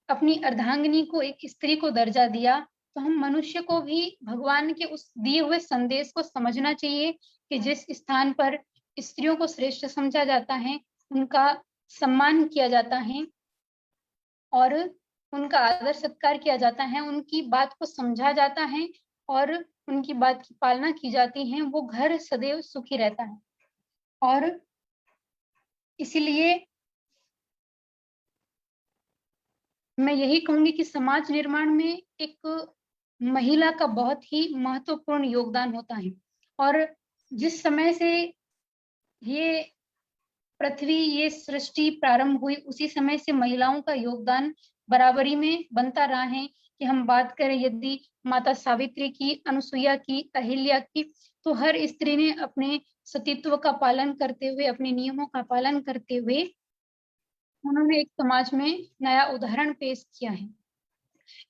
अपनी अर्धांगिनी को एक स्त्री को दर्जा दिया, तो हम मनुष्य को भी भगवान के उस दिए हुए संदेश को समझना चाहिए कि जिस स्थान पर स्त्रियों को श्रेष्ठ समझा जाता है, उनका सम्मान किया जाता है और उनका आदर सत्कार किया जाता है, उनकी बात को समझा जाता है और उनकी बात की पालना की जाती है, वो घर सदैव सुखी रहता है। और इसीलिए मैं यही कहूंगी कि समाज निर्माण में एक महिला का बहुत ही महत्वपूर्ण योगदान होता है। और जिस समय से ये पृथ्वी, ये सृष्टि प्रारंभ हुई, उसी समय से महिलाओं का योगदान बराबरी में बनता रहा है। कि हम बात करें यदि माता सावित्री की, अनुसुईया की, अहिल्या की, तो हर स्त्री ने अपने सतीत्व का पालन करते हुए, अपने नियमों का पालन करते हुए उन्होंने एक समाज में नया उदाहरण पेश किया है।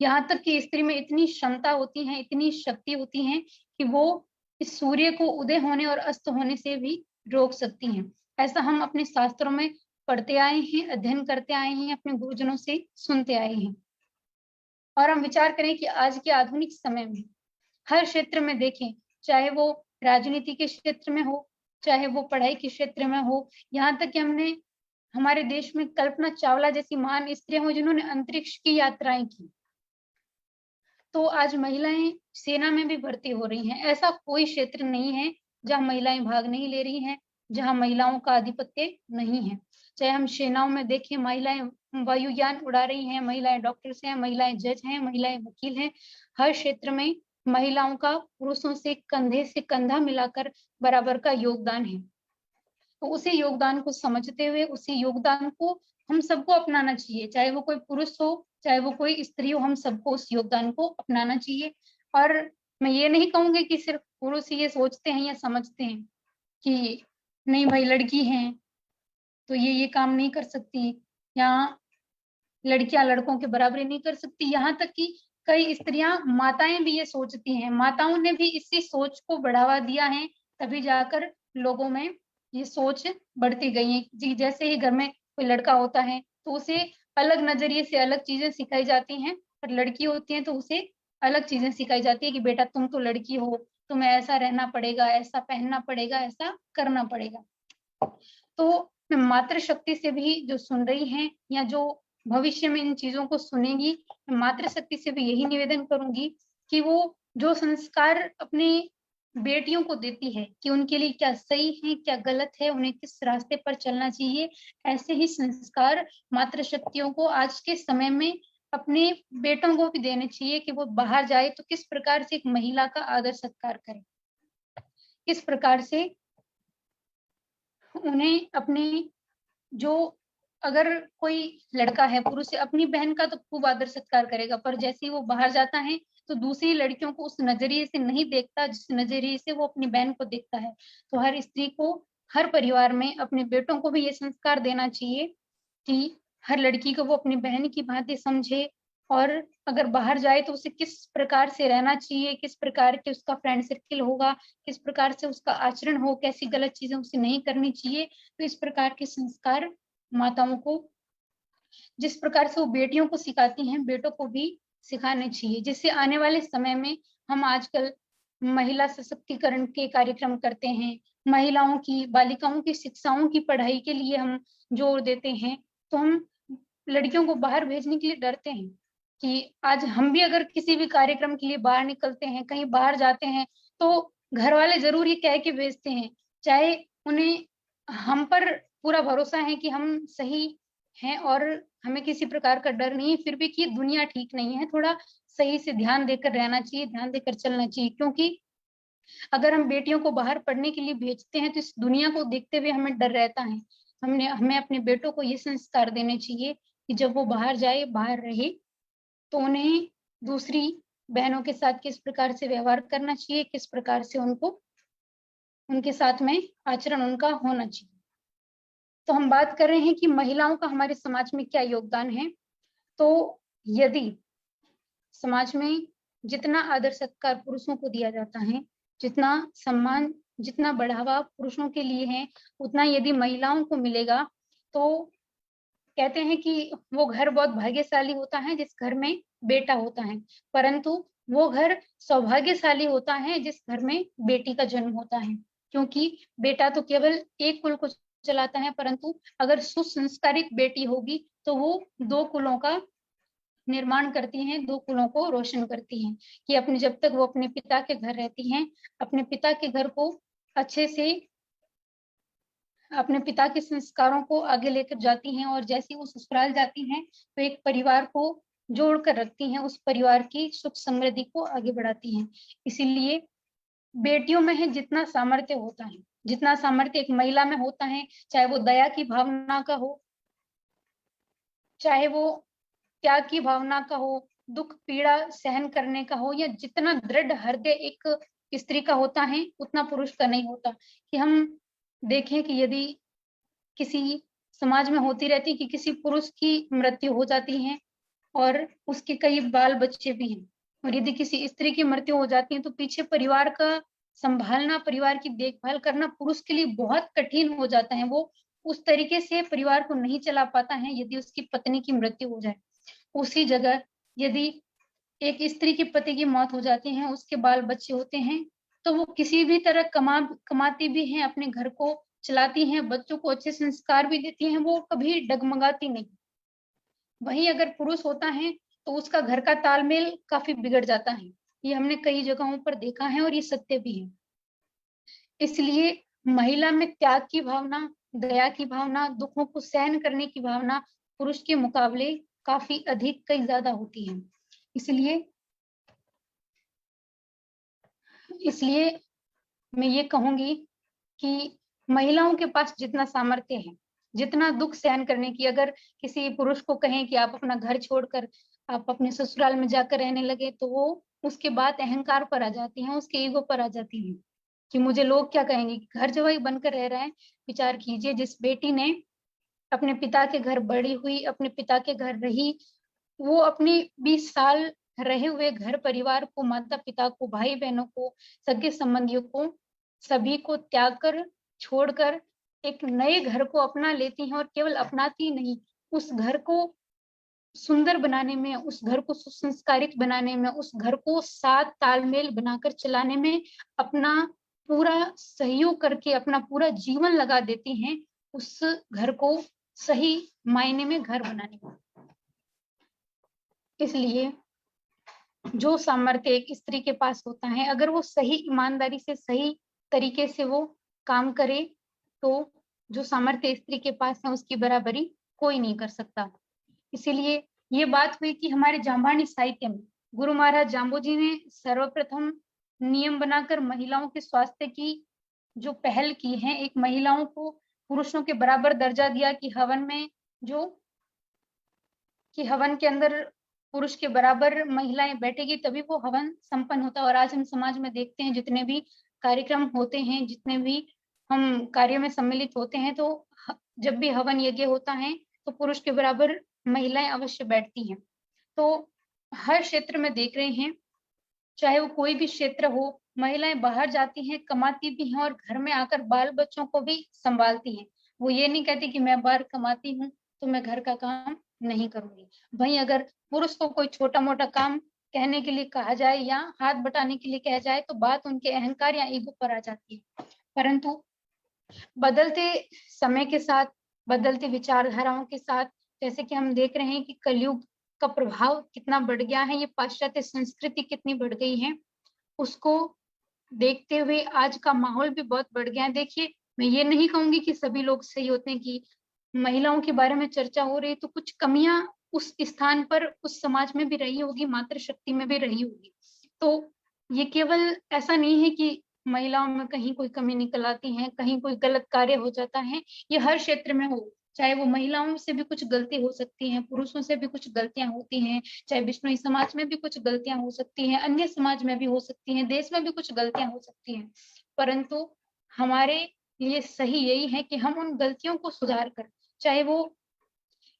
यहाँ तक कि स्त्री में इतनी क्षमता होती है, इतनी शक्ति होती है कि वो इस सूर्य को उदय होने और अस्त होने से भी रोक सकती हैं। ऐसा हम अपने शास्त्रों में पढ़ते आए हैं, अध्ययन करते आए हैं, अपने गुरुजनों से सुनते आए हैं। और हम विचार करें कि आज के आधुनिक समय में हर क्षेत्र में देखें, चाहे वो राजनीति के क्षेत्र में हो, चाहे वो पढ़ाई के क्षेत्र में हो, यहाँ तक कि हमने हमारे देश में कल्पना चावला जैसी महान स्त्रियां हो जिन्होंने अंतरिक्ष की यात्राएं की, तो आज महिलाएं सेना में भी भर्ती हो रही हैं। ऐसा कोई क्षेत्र नहीं है जहां महिलाएं भाग नहीं ले रही हैं, जहां महिलाओं का आधिपत्य नहीं है। चाहे हम सेनाओं में देखें, महिलाएं वायुयान उड़ा रही हैं, महिलाएं डॉक्टर्स हैं, महिलाएं जज हैं, महिलाएं वकील हैं। हर क्षेत्र में महिलाओं का पुरुषों से कंधे से कंधा मिलाकर बराबर का योगदान है। तो उसी योगदान को समझते हुए उसी योगदान को हम सबको अपनाना चाहिए, चाहे वो कोई पुरुष हो, चाहे वो कोई स्त्री हो, हम सबको उस योगदान को अपनाना चाहिए। और मैं ये नहीं कहूंगी कि सिर्फ पुरुष ये सोचते हैं या समझते हैं कि नहीं भाई लड़की हैं तो ये काम नहीं कर सकती, या लड़कियां लड़कों के बराबरी नहीं कर सकती। यहाँ तक कि कई स्त्रियां, माताएं भी ये सोचती हैं, माताओं ने भी इसी सोच को बढ़ावा दिया है, तभी जाकर लोगों में ये सोच बढ़ती गई है। जी, जैसे ही घर में कोई लड़का होता है तो उसे अलग नजरिए से अलग चीजें सिखाई जाती हैं, और लड़की होती है तो उसे अलग चीजें सिखाई जाती है कि बेटा तुम तो लड़की हो, तुम्हें ऐसा रहना पड़ेगा, ऐसा पहनना पड़ेगा, ऐसा करना पड़ेगा। तो मातृशक्ति से भी जो सुन रही हैं या जो भविष्य में इन चीजों को सुनेगी, मातृशक्ति से भी यही निवेदन करूंगी कि वो जो संस्कार अपनी बेटियों को देती है कि उनके लिए क्या सही है क्या गलत है, उन्हें किस रास्ते पर चलना चाहिए, ऐसे ही संस्कार मातृशक्तियों को आज के समय में अपने बेटों को भी देने चाहिए कि वो बाहर जाए तो किस प्रकार से एक महिला का आदर सत्कार करे, किस प्रकार से उन्हें अपनी, जो अगर कोई लड़का है पुरुष से अपनी बहन का तो खूब आदर सत्कार करेगा, पर जैसे ही वो बाहर जाता है तो दूसरी लड़कियों को उस नजरिए से नहीं देखता जिस नजरिए से वो अपनी बहन को देखता है। तो हर स्त्री को, हर परिवार में अपने बेटों को भी ये संस्कार देना चाहिए कि हर लड़की को वो अपनी बहन की भांति समझे, और अगर बाहर जाए तो उसे किस प्रकार से रहना चाहिए, किस प्रकार के उसका फ्रेंड सर्किल होगा, किस प्रकार से उसका आचरण हो, कैसी गलत चीजें उसे नहीं करनी चाहिए। तो इस प्रकार के संस्कार माताओं को, जिस प्रकार से वो बेटियों को सिखाती हैं, बेटों को भी सिखाने चाहिए, जिससे आने वाले समय में हम आजकल महिला सशक्तिकरण के कार्यक्रम करते हैं, महिलाओं की, बालिकाओं की शिक्षाओं की पढ़ाई के लिए हम जोर देते हैं, तो हम लड़कियों को बाहर भेजने के लिए डरते हैं कि आज हम भी अगर किसी भी कार्यक्रम के लिए बाहर निकलते हैं, कहीं बाहर जाते हैं, तो घर वाले जरूर ये कह के भेजते हैं, चाहे उन्हें हम पर पूरा भरोसा है कि हम सही हैं और हमें किसी प्रकार का डर नहीं है, फिर भी कि दुनिया ठीक नहीं है, थोड़ा सही से ध्यान देकर रहना चाहिए, ध्यान देकर चलना चाहिए। क्योंकि अगर हम बेटियों को बाहर पढ़ने के लिए भेजते हैं तो इस दुनिया को देखते हुए हमें डर रहता है। हमें अपने बेटों को ये संस्कार देने चाहिए कि जब वो बाहर जाए, बाहर रहे, तो उन्हें दूसरी बहनों के साथ किस प्रकार से व्यवहार करना चाहिए, किस प्रकार से उनके साथ में आचरण उनका होना चाहिए। तो हम बात कर रहे हैं कि महिलाओं का हमारे समाज में क्या योगदान है। तो यदि समाज में जितना आदर सत्कार पुरुषों को दिया जाता है, जितना सम्मान, जितना बढ़ावा पुरुषों के लिए है, उतना यदि महिलाओं को मिलेगा, तो कहते हैं कि वो घर बहुत भाग्यशाली होता है जिस घर में बेटा होता है, परंतु वो घर सौभाग्यशाली होता है जिस घर में बेटी का जन्म होता है। क्योंकि बेटा तो केवल एक कुल को चलाता है, परंतु अगर सुसंस्कारित बेटी होगी तो वो 2 कुलों का निर्माण करती हैं, 2 कुलों को रोशन करती हैं, कि अपने जब तक वो अपने पिता के घर रहती हैं, अपने पिता के घर को अच्छे से, अपने पिता के संस्कारों को आगे लेकर जाती हैं, और जैसे वो ससुराल जाती हैं तो एक परिवार को जोड़ कर रखती हैं, उस परिवार की सुख समृद्धि को आगे बढ़ाती हैं। इसीलिए बेटियों में है जितना सामर्थ्य होता है, जितना सामर्थ्य एक महिला में होता है, चाहे वो दया की भावना का हो, चाहे वो त्याग की भावना का हो, दुख पीड़ा सहन करने का हो, या जितना दृढ़ हृदय एक स्त्री का होता है उतना पुरुष का नहीं होता। कि हम देखें कि यदि किसी समाज में होती रहती कि किसी पुरुष की मृत्यु हो जाती है और उसके कई बाल बच्चे भी हैं, और यदि किसी स्त्री की मृत्यु हो जाती है तो पीछे परिवार का संभालना, परिवार की देखभाल करना पुरुष के लिए बहुत कठिन हो जाता है। वो उस तरीके से परिवार को नहीं चला पाता है यदि उसकी पत्नी की मृत्यु हो जाए। उसी जगह यदि एक स्त्री के पति की मौत हो जाती है, उसके बाल बच्चे होते हैं, तो वो किसी भी तरह कमाती भी हैं, अपने घर को चलाती हैं, बच्चों को अच्छे संस्कार भी देती हैं, वो कभी डगमगाती नहीं। वहीं अगर पुरुष होता है तो उसका घर का तालमेल काफी बिगड़ जाता है। ये हमने कई जगहों पर देखा है और ये सत्य भी है। इसलिए महिला में त्याग की भावना, दया की भावना, दुखों को सहन करने की भावना पुरुष के मुकाबले काफी अधिक, कई ज्यादा होती है। इसलिए मैं ये कहूंगी कि महिलाओं के पास जितना सामर्थ्य है, जितना दुख सहन करने की, अगर किसी पुरुष को कहें कि आप अपना घर छोड़कर आप अपने ससुराल में जाकर रहने लगे, तो वो उसके बाद अहंकार पर आ जाती हैं, उसके ईगो पर आ जाती हैं कि मुझे लोग क्या कहेंगे, घर जवाई बनकर रह रहा है। विचार कीजिए, जिस बेटी ने अपने पिता के घर बड़ी हुई, अपने पिता के घर रही, वो अपने 20 साल रहे हुए घर परिवार को, माता पिता को, भाई बहनों को, सगे संबंधियों को, सभी को त्याग कर, छोड़कर एक नए घर को अपना लेती हैं, और केवल अपनाती नहीं, उस घर को सुंदर बनाने में, उस घर को सुसंस्कारित बनाने में, उस घर को साथ तालमेल बनाकर चलाने में अपना पूरा सहयोग करके अपना पूरा जीवन लगा देती हैं, उस घर को सही मायने में घर बनाने में। इसलिए जो सामर्थ्य एक स्त्री के पास होता है, अगर वो सही ईमानदारी से, सही तरीके से वो काम करे, तो जो सामर्थ्य स्त्री के पास है उसकी बराबरी कोई नहीं कर सकता। इसीलिए ये बात हुई कि हमारे जाम्बानी साहित्य में गुरु महाराज जाम्बोजी ने सर्वप्रथम नियम बनाकर महिलाओं के स्वास्थ्य की जो पहल की है, एक महिलाओं को पुरुषों के बराबर दर्जा दिया कि हवन के अंदर पुरुष के बराबर महिलाएं बैठेगी तभी वो हवन संपन्न होता है। और आज हम समाज में देखते हैं जितने भी कार्यक्रम होते हैं, जितने भी हम कार्यों में सम्मिलित होते हैं, तो जब भी हवन यज्ञ होता है तो पुरुष के बराबर महिलाएं अवश्य बैठती हैं। तो हर क्षेत्र में देख रहे हैं, चाहे वो कोई भी क्षेत्र हो, महिलाएं बाहर जाती हैं, कमाती भी हैं और घर में आकर बाल बच्चों को भी संभालती हैं। वो ये नहीं कहती कि मैं बाहर कमाती हूँ तो मैं घर का काम नहीं करूंगी। वहीं अगर पुरुष को कोई छोटा मोटा काम कहने के लिए कहा जाए या हाथ बटाने के लिए कहा जाए तो बात उनके अहंकार या ईगो पर आ जाती है। परंतु बदलते समय के साथ, बदलते विचारधाराओं के साथ, जैसे कि हम देख रहे हैं कि कलयुग का प्रभाव कितना बढ़ गया है, ये पाश्चात्य संस्कृति कितनी बढ़ गई है, उसको देखते हुए आज का माहौल भी बहुत बढ़ गया है। देखिए, मैं ये नहीं कहूंगी कि सभी लोग सही होते हैं, कि महिलाओं के बारे में चर्चा हो रही तो कुछ कमियां उस स्थान पर, उस समाज में भी रही होगी, मातृशक्ति में भी रही होगी। तो ये केवल ऐसा नहीं है कि महिलाओं में कहीं कोई कमी निकल आती है, कहीं कोई गलत कार्य हो जाता है, ये हर क्षेत्र में हो, चाहे वो महिलाओं से भी कुछ गलती हो सकती है, पुरुषों से भी कुछ गलतियां होती हैं, चाहे बिश्नोई समाज में भी कुछ गलतियां हो सकती हैं, अन्य समाज में भी हो सकती हैं, देश में भी कुछ गलतियां हो सकती हैं। परंतु हमारे लिए सही यही है कि हम उन गलतियों को सुधार कर, चाहे वो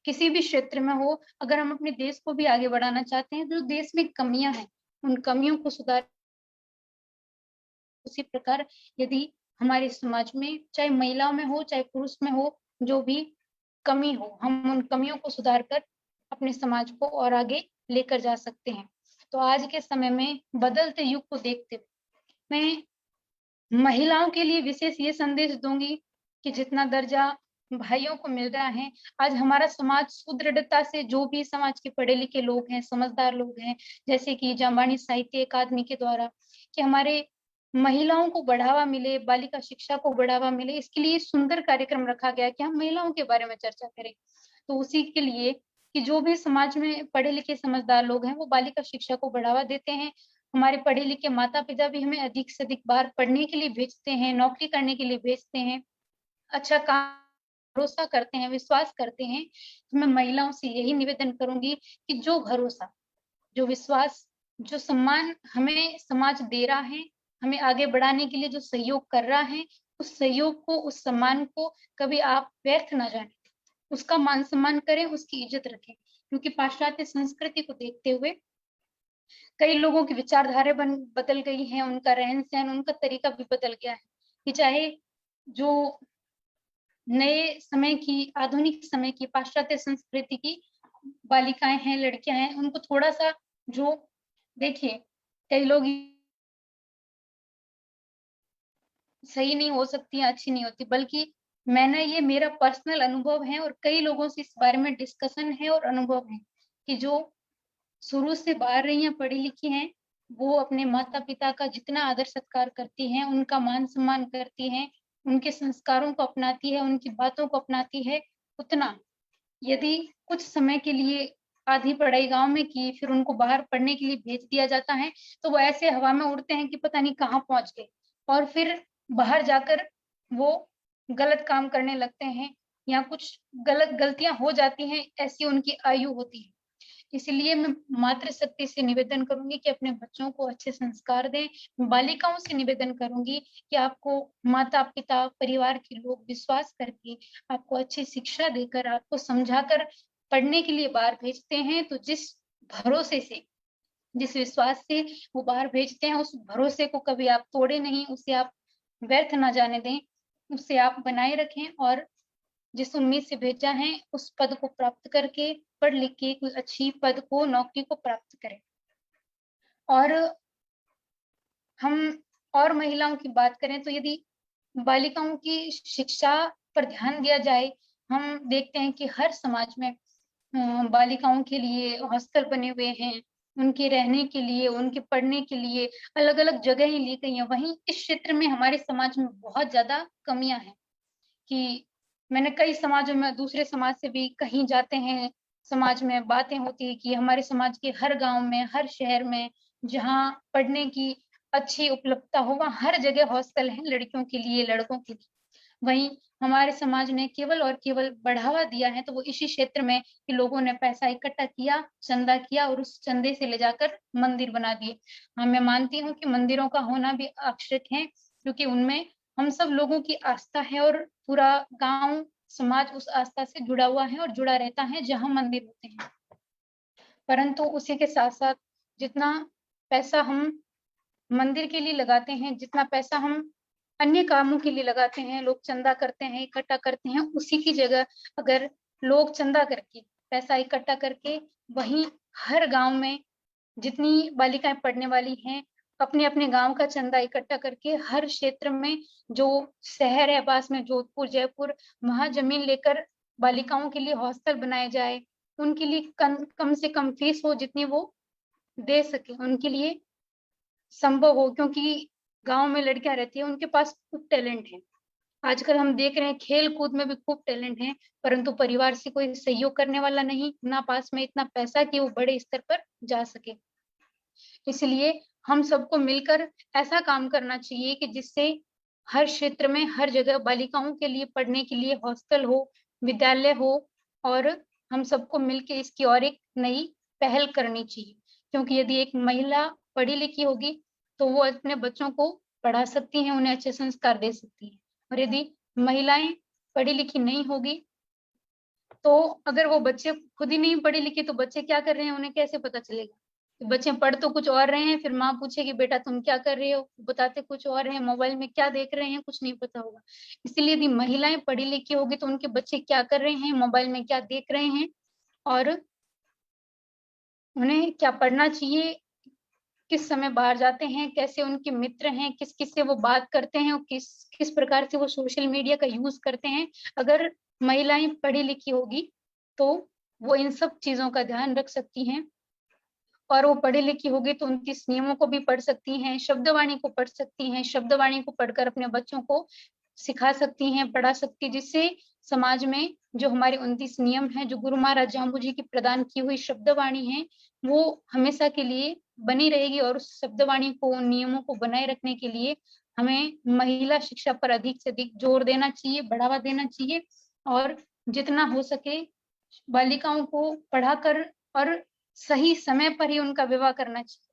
किसी भी क्षेत्र में हो, अगर हम अपने देश को भी आगे बढ़ाना चाहते हैं, तो देश में कमियां हैं, उन कमियों को सुधार। उसी प्रकार यदि हमारे समाज में, चाहे महिलाओं में हो चाहे पुरुष में हो, जो भी कमी हो, हम उन कमियों को सुधार कर अपने समाज को और आगे लेकर जा सकते हैं। तो आज के समय में बदलते युग को देखते हुए मैं महिलाओं के लिए विशेष ये संदेश दूंगी कि जितना दर्जा भाइयों को मिल रहा है, आज हमारा समाज सुदृढ़ता से, जो भी समाज के पढ़े लिखे लोग हैं, समझदार लोग हैं, जैसे कि जामवाणी साहित्य अकादमी के द्वारा, कि हमारे महिलाओं को बढ़ावा मिले, बालिका शिक्षा को बढ़ावा मिले, इसके लिए सुंदर कार्यक्रम रखा गया कि हम महिलाओं के बारे में चर्चा करें। तो उसी के लिए कि जो भी समाज में पढ़े लिखे समझदार लोग हैं, वो बालिका शिक्षा को बढ़ावा देते हैं। हमारे पढ़े लिखे माता पिता भी हमें अधिक से अधिक बार पढ़ने के लिए भेजते हैं, नौकरी करने के लिए भेजते हैं, अच्छा काम, भरोसा करते हैं, विश्वास करते हैं। तो मैं महिलाओं से यही निवेदन करूंगी कि जो भरोसा, जो विश्वास, जो सम्मान हमें समाज दे रहा है, हमें आगे बढ़ाने के लिए जो सहयोग कर रहा है, उस सहयोग को, उस सम्मान को कभी आप व्यर्थ ना जाने, उसका मान सम्मान करें, उसकी इज्जत रखें। क्योंकि पाश्चात्य संस्कृति को देखते हुए कई लोगों की विचारधारा बदल गई है, उनका रहन सहन, उनका तरीका भी बदल गया है, कि चाहे जो नए समय की, आधुनिक समय की पाश्चात्य संस्कृति की बालिकाएं हैं, लड़कियां हैं, उनको थोड़ा सा, जो देखिए कई लोग सही नहीं हो सकती है, अच्छी नहीं होती, बल्कि मैंने, ये मेरा पर्सनल अनुभव है और कई लोगों से इस बारे में डिस्कशन है और अनुभव है, कि जो शुरू से बाहर रही हैं, पढ़ी लिखी हैं, वो अपने माता पिता का जितना आदर सत्कार करती हैं, उनका मान सम्मान करती हैं, उनके संस्कारों को अपनाती है, उनकी बातों को अपनाती है, उतना यदि कुछ समय के लिए आधी पढ़ाई गांव में की, फिर उनको बाहर पढ़ने के लिए भेज दिया जाता है, तो वो ऐसे हवा में उड़ते हैं कि पता नहीं कहाँ पहुंच गए, और फिर बाहर जाकर वो गलत काम करने लगते हैं, या कुछ गलत गलतियां हो जाती हैं, ऐसी उनकी आयु होती है। इसलिए मैं मातृशक्ति से निवेदन करूंगी कि अपने बच्चों को अच्छे संस्कार दें। बालिकाओं से निवेदन करूंगी कि आपको माता पिता, परिवार के लोग विश्वास करके आपको अच्छी शिक्षा देकर, आपको समझाकर पढ़ने के लिए बाहर भेजते हैं, तो जिस भरोसे से, जिस विश्वास से वो बाहर भेजते हैं, उस भरोसे को कभी आप तोड़े नहीं, उसे आप व्यर्थ ना जाने दें, उसे आप बनाए रखें, और जिस उम्मीद से भेजा है उस पद को प्राप्त करके, पढ़ लिख के कोई अच्छी पद को, नौकरी को प्राप्त करें। और हम और महिलाओं की बात करें तो यदि बालिकाओं की शिक्षा पर ध्यान दिया जाए, हम देखते हैं कि हर समाज में बालिकाओं के लिए हॉस्टल बने हुए हैं, उनके रहने के लिए, उनके पढ़ने के लिए अलग अलग जगहें ली गई हैं। वहीं इस क्षेत्र में हमारे समाज में बहुत ज्यादा कमियां हैं, कि मैंने कई समाजों में, दूसरे समाज से भी कहीं जाते हैं, समाज में बातें होती है कि हमारे समाज के हर गांव में, हर शहर में जहाँ पढ़ने की अच्छी उपलब्धता हो, वहाँ हर जगह हॉस्टल है लड़कियों के लिए, लड़कों के लिए। वहीं हमारे समाज ने केवल और केवल बढ़ावा दिया है, तो वो इसी क्षेत्र में कि लोगों ने पैसा इकट्ठा किया, चंदा किया, और उस चंदे से ले जाकर मंदिर बना दिए। हाँ, मैं मानती हूँ कि मंदिरों का होना भी आवश्यक है, क्योंकि उनमें हम सब लोगों की आस्था है, और पूरा गांव समाज उस आस्था से जुड़ा हुआ है और जुड़ा रहता है जहां मंदिर होते हैं। परंतु उसी के साथ साथ जितना पैसा हम मंदिर के लिए लगाते हैं, जितना पैसा हम अन्य कामों के लिए लगाते हैं, लोग चंदा करते हैं, इकट्ठा करते हैं, उसी की जगह अगर लोग चंदा करके, पैसा इकट्ठा करके, वहीं हर गांव में जितनी बालिकाएं पढ़ने वाली हैं अपने अपने गांव का चंदा इकट्ठा करके हर क्षेत्र में, जो शहर है पास में जोधपुर जयपुर, वहां जमीन लेकर बालिकाओं के लिए हॉस्टल बनाए जाए, उनके लिए कम से कम फीस हो जितनी वो दे सके, उनके लिए संभव हो, क्योंकि गांव में लड़कियां रहती है उनके पास खूब टैलेंट है। आजकल हम देख रहे हैं खेल कूद में भी खूब टैलेंट है, परंतु परिवार से कोई सहयोग करने वाला नहीं, ना पास में इतना पैसा कि वो बड़े स्तर पर जा सके। इसलिए हम सबको मिलकर ऐसा काम करना चाहिए कि जिससे हर क्षेत्र में हर जगह बालिकाओं के लिए पढ़ने के लिए हॉस्टल हो, विद्यालय हो, और हम सबको मिलकर इसकी और एक नई पहल करनी चाहिए। क्योंकि यदि एक महिला पढ़ी लिखी होगी तो वो अपने बच्चों को पढ़ा सकती हैं, उन्हें अच्छे संस्कार दे सकती है। और यदि महिलाएं पढ़ी लिखी नहीं होगी तो अगर वो बच्चे खुद ही नहीं पढ़े लिखे तो बच्चे क्या कर रहे हैं उन्हें कैसे पता चलेगा? तो बच्चे पढ़ तो कुछ और रहे हैं, फिर माँ पूछेगी बेटा तुम क्या कर रहे हो, बताते कुछ और हैं, मोबाइल में क्या देख रहे हैं कुछ नहीं पता होगा। इसलिए यदि महिलाएं पढ़ी लिखी होगी तो उनके बच्चे क्या कर रहे हैं, मोबाइल में क्या देख रहे हैं, और उन्हें क्या पढ़ना चाहिए, किस समय बाहर जाते हैं, कैसे उनके मित्र हैं, किस किस से वो बात करते हैं, और किस किस प्रकार से वो सोशल मीडिया का यूज करते हैं। अगर महिलाएं पढ़ी लिखी होगी तो वो इन सब चीजों का ध्यान रख सकती हैं, और वो पढ़ी लिखी होगी तो 29 नियमों को भी पढ़ सकती हैं, शब्दवाणी को पढ़ सकती हैं, शब्दवाणी को पढ़कर अपने बच्चों को सिखा सकती हैं, पढ़ा सकती, जिससे समाज में जो हमारे 29 नियम हैं, जो गुरु महाराज जाम्बू जी की प्रदान की हुई शब्दवाणी है, वो हमेशा के लिए बनी रहेगी। और उस शब्दवाणी को, उन नियमों को बनाए रखने के लिए हमें महिला शिक्षा पर अधिक से अधिक जोर देना चाहिए, बढ़ावा देना चाहिए, और जितना हो सके बालिकाओं को पढ़ाकर और सही समय पर ही उनका विवाह करना चाहिए।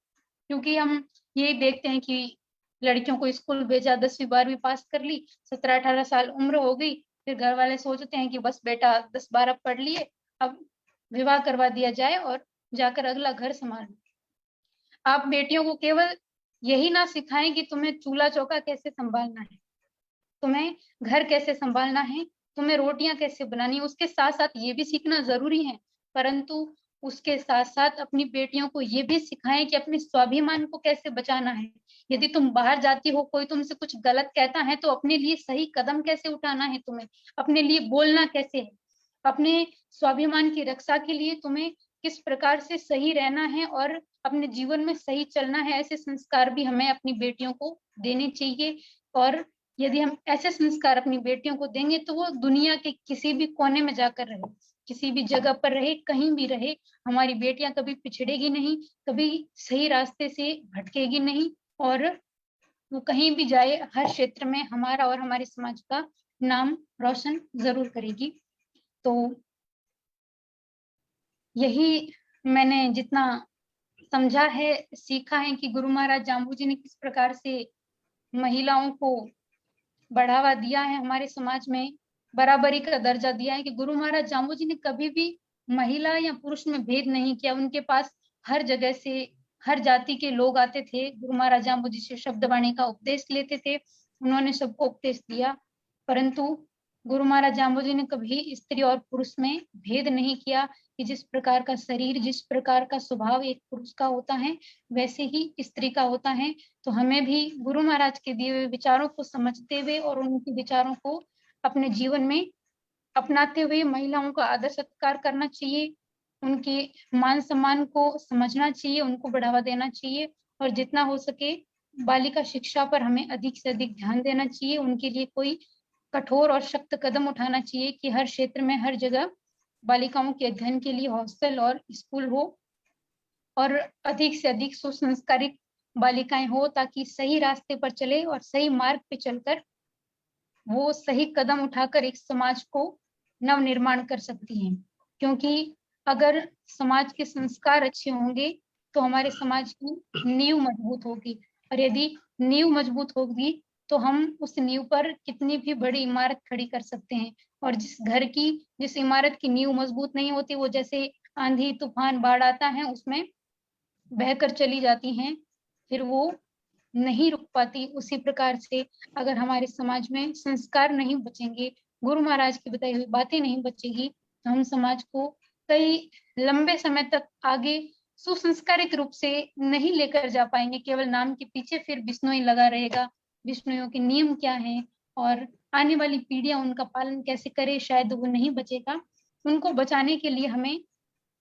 क्योंकि हम ये देखते हैं कि लड़कियों को स्कूल भेजा, 10वीं 12वीं पास कर ली, 17-18 साल उम्र हो गई, फिर घर वाले सोचते हैं कि बस बेटा 10-12 पढ़ लिए, अब विवाह करवा दिया जाए और जाकर अगला घर संभालना। आप बेटियों को केवल यही ना सिखाएं कि तुम्हें चूल्हा चौका कैसे संभालना है, तुम्हें घर कैसे संभालना है, तुम्हें रोटियां कैसे बनानी है, उसके साथ साथ ये भी सीखना जरूरी है, परंतु उसके साथ साथ अपनी बेटियों को ये भी सिखाएं कि अपने स्वाभिमान को कैसे बचाना है। यदि तुम बाहर जाती हो, कोई तुमसे कुछ गलत कहता है तो अपने लिए सही कदम कैसे उठाना है, तुम्हें अपने लिए बोलना कैसे है, अपने स्वाभिमान की रक्षा के लिए तुम्हें किस प्रकार से सही रहना है और अपने जीवन में सही चलना है, ऐसे संस्कार भी हमें अपनी बेटियों को देने चाहिए। और यदि हम ऐसे संस्कार अपनी बेटियों को देंगे तो वो दुनिया के किसी भी कोने में जाकर रहे, किसी भी जगह पर रहे, कहीं भी रहे, हमारी बेटियां कभी पिछड़ेगी नहीं, कभी सही रास्ते से भटकेगी नहीं, और वो कहीं भी जाए हर क्षेत्र में हमारा और हमारे समाज का नाम रोशन जरूर करेगी। तो यही मैंने जितना समझा है, सीखा है कि गुरु महाराज जाम्बू जी ने किस प्रकार से महिलाओं को बढ़ावा दिया है, हमारे समाज में बराबरी का दर्जा दिया है, कि गुरु महाराज जाम्बू जी ने कभी भी महिला या पुरुष में भेद नहीं किया। उनके पास हर जगह से हर जाति के लोग आते थे, गुरु महाराज जाम्बू जी से शब्दवाणी का उपदेश लेते थे, उन्होंने सबको उपदेश दिया, परंतु गुरु महाराज जाम्बू जी ने कभी स्त्री और पुरुष में भेद नहीं किया, कि जिस प्रकार का शरीर, जिस प्रकार का स्वभाव एक पुरुष का होता है वैसे ही स्त्री का होता है। तो हमें भी गुरु महाराज के दिए हुए विचारों को समझते हुए और उनके विचारों को अपने जीवन में अपनाते हुए महिलाओं का आदर सत्कार करना चाहिए, उनके मान सम्मान को समझना चाहिए, उनको बढ़ावा देना चाहिए, और जितना हो सके बालिका शिक्षा पर हमें अधिक से अधिक ध्यान देना चाहिए। उनके लिए कोई कठोर और सख्त कदम उठाना चाहिए कि हर क्षेत्र में हर जगह बालिकाओं के अध्ययन के लिए हॉस्टल और स्कूल हो, और अधिक से अधिक सुसंस्कारित बालिकाएं हो, ताकि सही रास्ते पर चले और सही मार्ग पे चलकर वो सही कदम उठाकर एक समाज को नव निर्माण कर सकती हैं। क्योंकि अगर समाज के संस्कार अच्छे होंगे तो हमारे समाज की नींव मजबूत होगी, और यदि नींव मजबूत होगी तो हम उस नींव पर कितनी भी बड़ी इमारत खड़ी कर सकते हैं। और जिस इमारत की नींव मजबूत नहीं होती, वो जैसे आंधी तूफान बाढ़ आता है उसमें बहकर चली जाती हैं, फिर वो नहीं रुक पाती। उसी प्रकार से अगर हमारे समाज में संस्कार नहीं बचेंगे, गुरु महाराज की बताई हुई बातें नहीं बचेगी, तो हम समाज को कई लंबे समय तक आगे सुसंस्कारित रूप से नहीं लेकर जा पाएंगे, केवल नाम के पीछे फिर बिश्नोई लगा रहेगा, बिश्नोइयों के नियम क्या हैं और आने वाली पीढ़ियां उनका पालन कैसे करे, शायद वो नहीं बचेगा। उनको बचाने के लिए हमें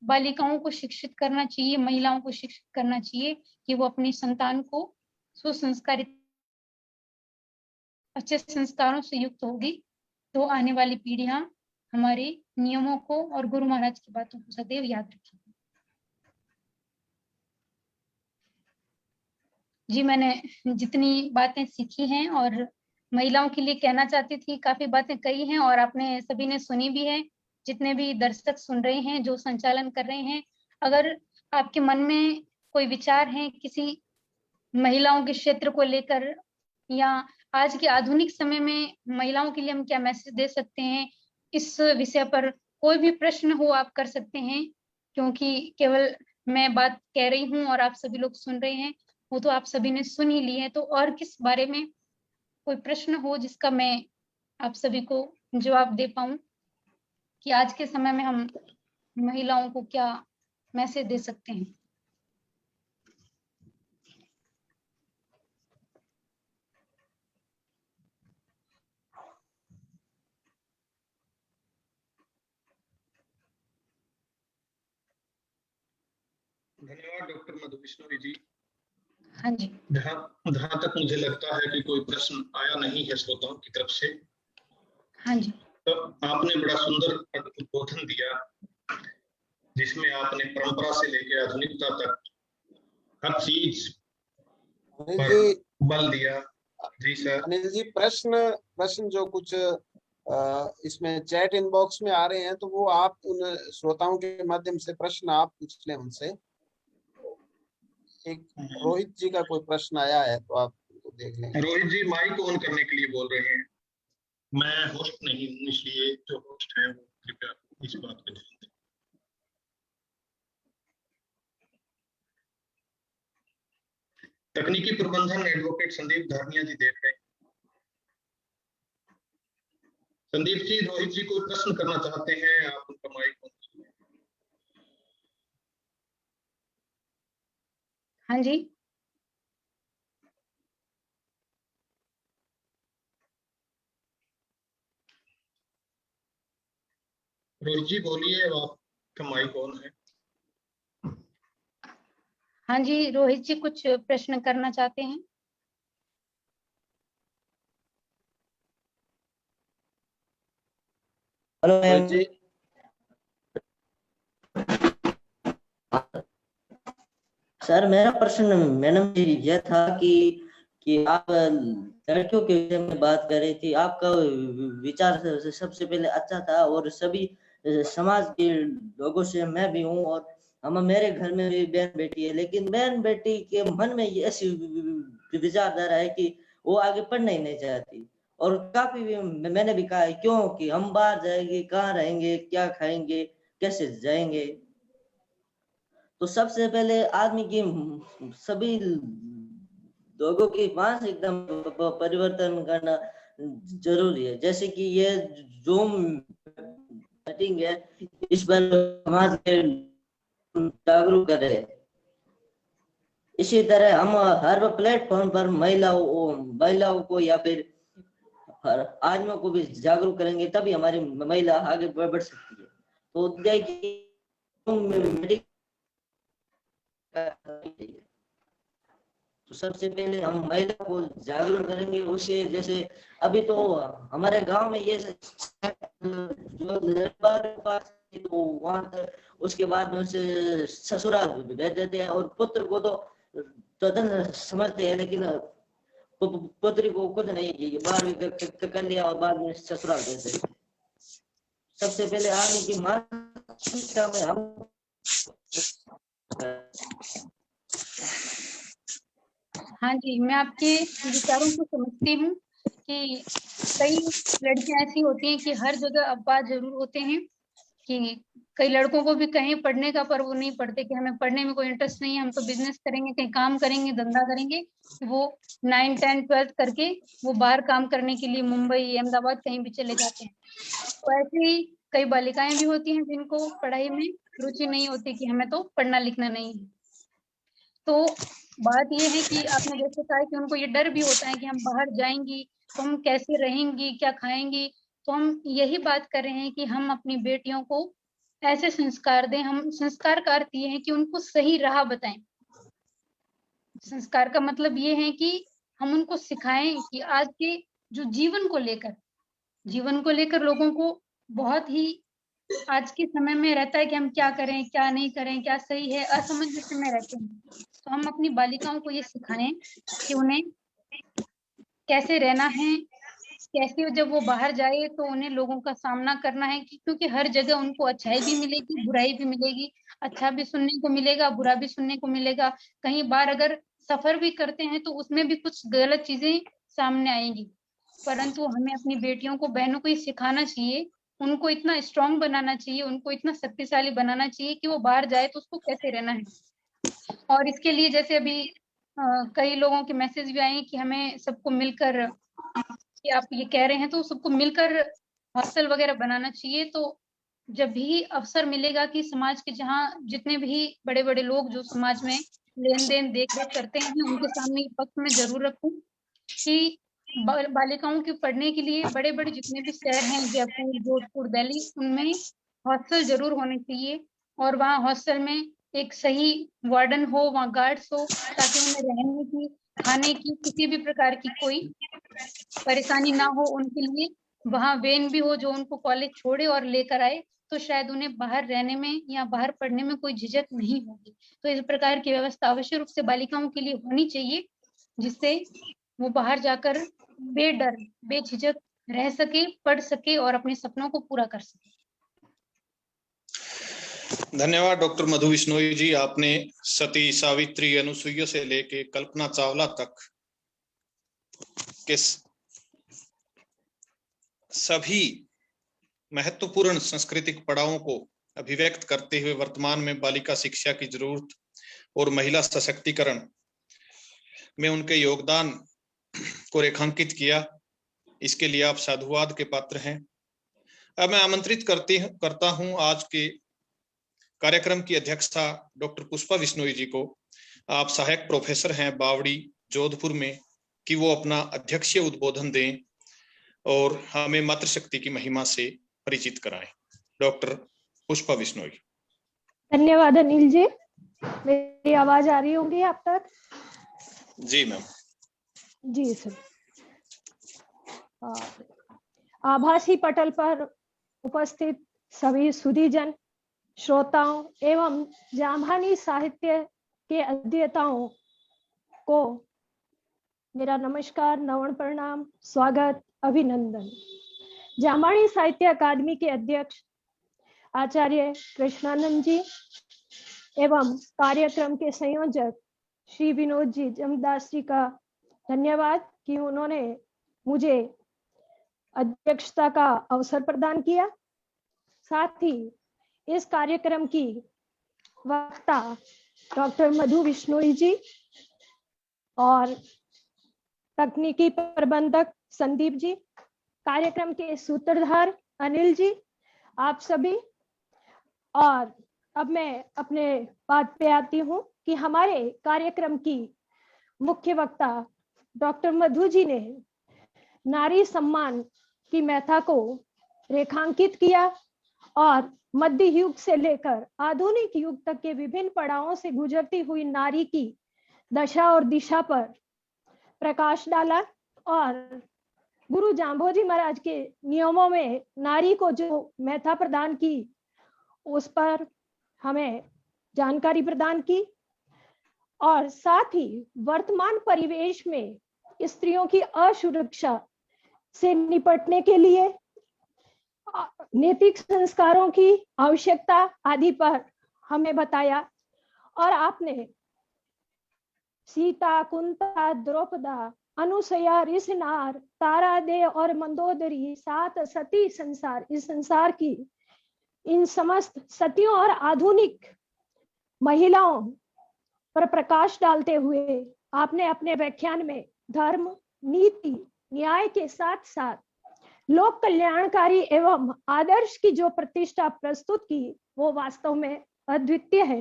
बालिकाओं को शिक्षित करना चाहिए, महिलाओं को शिक्षित करना चाहिए कि वो अपनी संतान को सुसंस्कारित अच्छे संस्कारों से युक्त होगी, तो आने वाली पीढ़ियां हमारे नियमों को और गुरु महाराज की बातों को सदैव याद रखेंगी। जी, मैंने जितनी बातें सीखी हैं और महिलाओं के लिए कहना चाहती थी, काफी बातें कही हैं और आपने सभी ने सुनी भी है। जितने भी दर्शक सुन रहे हैं, जो संचालन कर रहे हैं, अगर आपके मन में कोई विचार हैं किसी महिलाओं के क्षेत्र को लेकर या आज के आधुनिक समय में महिलाओं के लिए हम क्या मैसेज दे सकते हैं, इस विषय पर कोई भी प्रश्न हो आप कर सकते हैं, क्योंकि केवल मैं बात कह रही हूँ और आप सभी लोग सुन रहे हैं, वो तो आप सभी ने सुन ही ली है। तो और किस बारे में कोई प्रश्न हो जिसका मैं आप सभी को जवाब दे पाऊं कि आज के समय में हम महिलाओं को क्या मैसेज दे सकते हैं। धन्यवाद डॉक्टर मधु बिश्नोई जी। हाँ जी, जहाँ तक मुझे लगता है कि कोई प्रश्न आया नहीं है श्रोताओं की तरफ से। हाँ जी, तो आपने बड़ा सुंदर उद्बोधन दिया, जिसमें आपने परंपरा से लेकर आधुनिकता तक हर चीज पर बल दिया। जी सर। अनिल जी, प्रश्न जो कुछ इसमें चैट इनबॉक्स में आ रहे हैं, तो वो आप उन श्रोताओं के माध्यम से प्रश्न आप पूछ लें उनसे। एक रोहित जी का कोई प्रश्न आया है तो आप देख लें। रोहित जी माइक ऑन करने के लिए बोल रहे हैं। मैं होस्ट नहीं हूँ, इसलिए जो होस्ट है वो कृपया इस बात पे ध्यान दें। तकनीकी प्रबंधन एडवोकेट संदीप धारनिया जी देख रहे हैं। संदीप जी, रोहित जी कोई प्रश्न करना चाहते हैं, आप उनका माइक ऑन कीजिए। हाँ जी, रोहित जी बोलिए, आपका माइक ऑन है। हाँ जी, रोहित जी कुछ प्रश्न करना चाहते हैं। हेलो मैम जी, सर, मेरा प्रश्न मैडम जी यह था कि आप लड़कियों के विषय में बात कर रही थी। आपका विचार सबसे पहले अच्छा था और सभी समाज के लोगों से मैं भी हूँ और मेरे घर में भी बहन बेटी है, लेकिन बहन बेटी के मन में ये ऐसी विचारधारा है कि वो आगे पढ़ना ही नहीं चाहती। और काफी मैंने भी कहा है, क्यों कि हम बाहर जाएंगे, कहाँ रहेंगे, क्या खाएंगे, कैसे जाएंगे। तो सबसे पहले आदमी की सभी लोगों की मानसिकता परिवर्तन करना जरूरी है। जैसे कि ये जूम मीटिंग है, इस पर समाज के जागरूक करे। इसी तरह हम हर प्लेटफॉर्म पर महिलाओं को या फिर आदमियों को भी जागरूक करेंगे, तभी हमारी महिला आगे बढ़ सकती है। तो तो सबसे पहले हम महिला को जागरूक करेंगे उसे। जैसे अभी तो हमारे गांव में ये जो पास तो वहां उसके बाद में उसे ससुराल भेज देते हैं और पुत्र को तो समझते हैं, लेकिन पुत्री को खुद नहीं, बाहर कर लिया और बाद में ससुराल भेज देते हैं। सबसे पहले आने की मानसिकता में हम हाँ जी, मैं आपके विचारों को समझती हूँ कि कई लड़कियां ऐसी होती हैं कि हर जगह अब्बा जरूर होते हैं, कि कई लड़कों को भी कहीं पढ़ने का, पर वो नहीं पढ़ते कि हमें पढ़ने में कोई इंटरेस्ट नहीं है, हम तो बिजनेस करेंगे, कहीं काम करेंगे, धंधा करेंगे। वो 9, 10, 12 करके वो बाहर काम करने के लिए मुंबई, अहमदाबाद कहीं भी चले जाते हैं। तो ऐसे ही कई बालिकाएं भी होती हैं जिनको पढ़ाई में रुचि नहीं होती कि हमें तो पढ़ना लिखना नहीं है। तो बात ये है कि आपने जैसे कहा कि उनको ये डर भी होता है कि हम बाहर जाएंगी तो हम कैसे रहेंगी, क्या खाएंगी। तो हम यही बात कर रहे हैं कि हम अपनी बेटियों को ऐसे संस्कार दें। हम संस्कार का अर्थ ये है कि उनको सही राह बताएं। संस्कार का मतलब ये है कि हम उनको सिखाएं कि आज के जो जीवन को लेकर लोगों को बहुत ही आज के समय में रहता है कि हम क्या करें, क्या नहीं करें, क्या सही है, असमंजस में रहते हैं। तो हम अपनी बालिकाओं को ये सिखाएं कि उन्हें कैसे रहना है, कैसे जब वो बाहर जाए तो उन्हें लोगों का सामना करना है, क्योंकि हर जगह उनको अच्छाई भी मिलेगी, बुराई भी मिलेगी। अच्छा भी सुनने को मिलेगा, बुरा भी सुनने को मिलेगा। कई बार अगर सफर भी करते हैं तो उसमें भी कुछ गलत चीजें सामने आएंगी, परंतु हमें अपनी बेटियों को, बहनों को ये सिखाना चाहिए, उनको इतना स्ट्रांग बनाना चाहिए, उनको इतना शक्तिशाली बनाना चाहिए कि वो बाहर जाए तो उसको कैसे रहना है। और इसके लिए जैसे अभी कई लोगों के मैसेज भी आए हैं कि हमें सबको मिलकर, कि आप ये कह रहे हैं तो सबको मिलकर हॉस्टल वगैरह बनाना चाहिए। तो जब भी अवसर मिलेगा कि समाज के जहाँ जितने भी बड़े बड़े लोग जो समाज में लेन देन देख रेख करते हैं, उनके सामने पक्ष में जरूर रखूं कि बालिकाओं के पढ़ने के लिए बड़े बड़े जितने भी शहर हैं, जयपुर, जोधपुर, दिल्ली, उनमें हॉस्टल जरूर होने चाहिए। और वहाँ हॉस्टल में एक सही वार्डन हो, वहाँ गार्ड्स हो, ताकि उन्हें रहने की, खाने की, किसी भी प्रकार की कोई परेशानी ना हो उनके लिए। वहाँ वेन भी हो जो उनको कॉलेज छोड़े और लेकर आए, तो शायद उन्हें बाहर रहने में या बाहर पढ़ने में कोई झिझक नहीं होगी। तो इस प्रकार की व्यवस्था अवश्य रूप से बालिकाओं के लिए होनी चाहिए, जिससे वो बाहर जाकर बेडर, बेझिझक रह सके, पढ़ सके और अपने सपनों को पूरा कर सके। धन्यवाद डॉक्टर मधु बिश्नोई जी। आपने सती, सावित्री, अनुसुईया से लेके कल्पना चावला तक के सभी महत्वपूर्ण सांस्कृतिक पड़ावों को अभिव्यक्त करते हुए वर्तमान में बालिका शिक्षा की जरूरत और महिला सशक्तिकरण में उनके योगदान को रेखांकित किया। इसके लिए आप साधुवाद के पात्र हैं। अब मैं आमंत्रित करता हूं आज के कार्यक्रम की अध्यक्षता डॉक्टर पुष्पा बिश्नोई जी को। आप सहायक प्रोफेसर हैं बावड़ी, जोधपुर में, कि वो अपना अध्यक्षीय उद्बोधन दें और हमें मातृशक्ति की महिमा से परिचित कराएं। डॉक्टर पुष्पा बिश्नोई। धन्यवाद अनिल जी। मेरी आवाज आ रही होगी आप तक? जी मैम। जी सर। आभासी पटल पर उपस्थित सभी सुधीजन, श्रोताओं एवं जाम्हानी साहित्य के अध्येताओं को मेरा नमस्कार, नमन, प्रणाम, स्वागत, अभिनंदन। जाम्हानी साहित्य अकादमी के अध्यक्ष आचार्य कृष्णानंद जी एवं कार्यक्रम के संयोजक श्री विनोद जी जमदास जी का धन्यवाद कि उन्होंने मुझे अध्यक्षता का अवसर प्रदान किया। साथ ही इस कार्यक्रम की वक्ता डॉक्टर मधु बिश्नोई जी और तकनीकी प्रबंधक संदीप जी, कार्यक्रम के सूत्रधार अनिल जी, आप सभी। और अब मैं अपने बात पे आती हूँ कि हमारे कार्यक्रम की मुख्य वक्ता डॉक्टर मधु जी ने नारी सम्मान की मैथा को रेखांकित किया और मध्य युग से लेकर आधुनिक युग तक के विभिन्न पड़ावों से गुजरती हुई नारी की दशा और दिशा पर प्रकाश डाला और गुरु जाम्भोजी महाराज के नियमों में नारी को जो मैथा प्रदान की उस पर हमें जानकारी प्रदान की। और साथ ही वर्तमान परिवेश में स्त्रियों की असुरक्षा से निपटने के लिए नैतिक संस्कारों की आवश्यकता आदि पर हमें बताया। और आपने सीता, कुंता, द्रौपदा, अनुसया, ऋषनार, तारादे और मंदोदरी, 7 सती संसार, इस संसार की इन समस्त सतियों और आधुनिक महिलाओं पर प्रकाश डालते हुए आपने अपने व्याख्यान में धर्म, नीति, न्याय के साथ साथ लोक कल्याणकारी एवं आदर्श की जो प्रतिष्ठा प्रस्तुत की वो वास्तव में अद्वितीय है।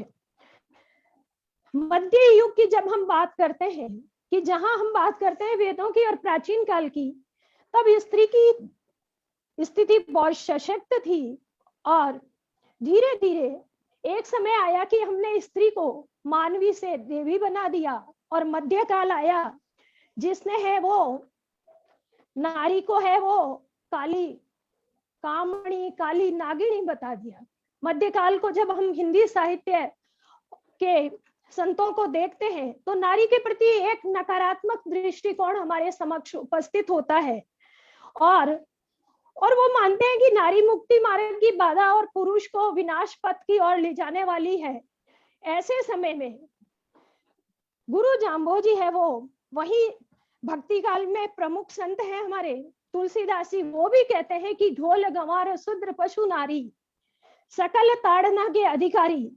मध्य युग की जब हम बात करते हैं, कि जहां हम बात करते हैं वेदों की और प्राचीन काल की, तब स्त्री की स्थिति बहुत सशक्त थी और धीरे धीरे एक समय आया कि हमने स्त्री को मानवी से देवी बना दिया, और मध्यकाल आया जिसने है वो नारी को है वो काली कामणी, काली नागिनी बता दिया। मध्यकाल को जब हम हिंदी साहित्य के संतों को देखते हैं तो नारी के प्रति एक नकारात्मक दृष्टिकोण हमारे समक्ष उपस्थित होता है, और वो मानते हैं कि नारी मुक्ति मार्ग की बाधा और पुरुष को विनाश पथ की ओर ले जाने वाली है। ऐसे समय में गुरु जाम्बोजी है वो वही भक्ति काल में प्रमुख संत हैं हमारे तुलसीदास जी, वो भी कहते हैं कि ढोल गंवार शूद्र पशु नारी सकल ताड़ना के अधिकारी।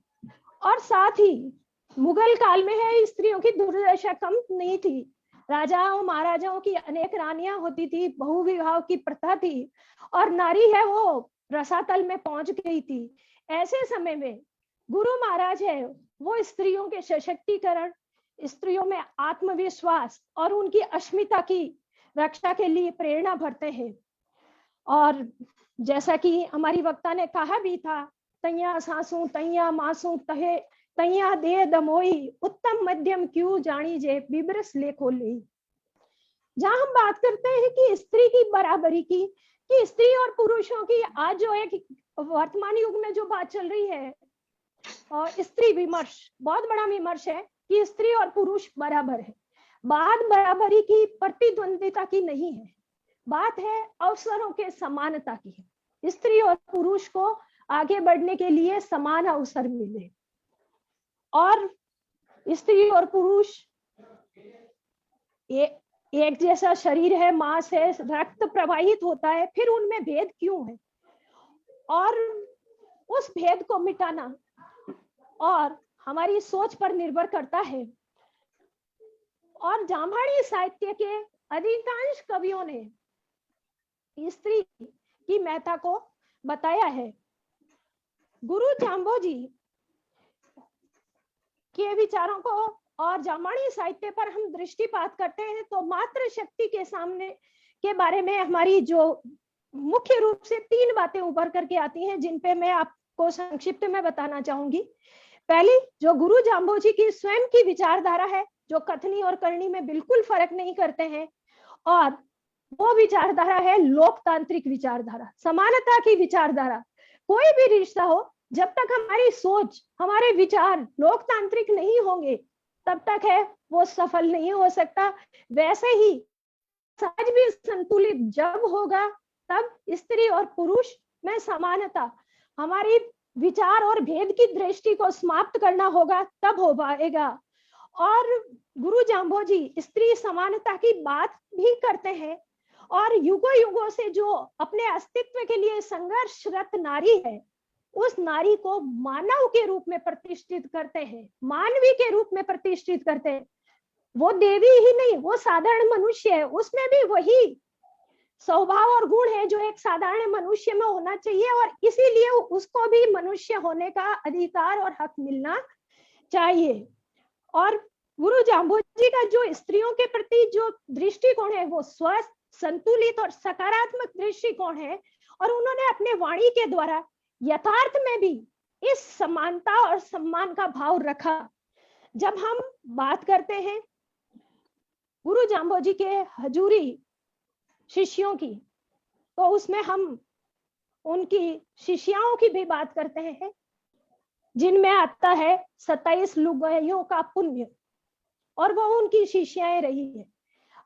और साथ ही मुगल काल में है स्त्रियों की दुर्दशा कम नहीं थी, राजाओं महाराजाओं की अनेक रानियां होती थी, बहुविवाह की प्रथा थी, और नारी है वो रसातल में पहुंच गई थी। ऐसे समय में गुरु महाराज है वो स्त्रियों के सशक्तिकरण, स्त्रियों में आत्मविश्वास और उनकी अस्मिता की रक्षा के लिए प्रेरणा भरते हैं। और जैसा कि हमारी वक्ता ने कहा भी था, तैया सासू तैया मासू तहे तैया दे दमोई उत्तम मध्यम क्यों जानी जे बिबरस लेखो ले। जहां हम बात करते हैं कि स्त्री की बराबरी की, कि स्त्री और पुरुषों की आज जो एक वर्तमान युग में जो बात चल रही है, और स्त्री विमर्श बहुत बड़ा विमर्श है कि स्त्री और पुरुष बराबर है। बात बराबरी की, प्रतिद्वंदिता की नहीं है, बात है अवसरों के समानता की है। स्त्री और पुरुष को आगे बढ़ने के लिए समान अवसर मिले, और स्त्री और पुरुष एक जैसा शरीर है, मांस है, रक्त प्रवाहित होता है, फिर उनमें भेद क्यों है? और उस भेद को मिटाना और हमारी सोच पर निर्भर करता है। और जाम्बानी साहित्य के अधिकांश कवियों ने स्त्री की महत्ता को बताया है। गुरु जाम्बोजी के विचारों को और जाम्बानी साहित्य पर हम दृष्टिपात करते हैं तो मातृ शक्ति के सामने के बारे में हमारी जो मुख्य रूप से 3 बातें उभर करके आती हैं, जिन पे मैं आपको संक्षिप्त में बताना चाहूंगी। पहली, जो गुरु जाम्बोजी की स्वयं की विचारधारा है, जो कथनी और करनी में बिल्कुल फर्क नहीं करते हैं, और वो विचारधारा है लोकतांत्रिक विचारधारा, समानता की विचारधारा। कोई भी रिश्ता हो, जब तक हमारी सोच, हमारे विचार लोकतांत्रिक नहीं होंगे, तब तक है वो सफल नहीं हो सकता। वैसे ही समाज भी संतुलित जब होगा, तब स्त्री और पुरुष में समानता, हमारी विचार और भेद की दृष्टि को समाप्त करना होगा, तब हो पाएगा। और गुरु जाम्बोजी स्त्री समानता की बात भी करते हैं, और युगों युगों से जो अपने अस्तित्व के लिए संघर्षरत नारी है, उस नारी को मानव के रूप में प्रतिष्ठित करते हैं, मानवी के रूप में प्रतिष्ठित करते हैं। वो देवी ही नहीं, वो साधारण मनुष्य है, उसमें भी वही स्वभाव और गुण है जो एक साधारण मनुष्य में होना चाहिए, और इसीलिए उसको भी मनुष्य होने का अधिकार और हक मिलना चाहिए। और गुरु जाम्बोजी का जो स्त्रियों के प्रति जो दृष्टिकोण है, वो स्वस्थ, संतुलित और सकारात्मक दृष्टिकोण है, और उन्होंने अपने वाणी के द्वारा यथार्थ में भी इस समानता और सम्मान का भाव रखा। जब हम बात करते हैं गुरु जाम्बोजी के हजूरी शिष्यों की, तो उसमें हम उनकी शिष्याओं की भी बात करते हैं, जिनमें आता है 27 लुगाइयों का पुण्य, और वो उनकी शिष्याएं रही है।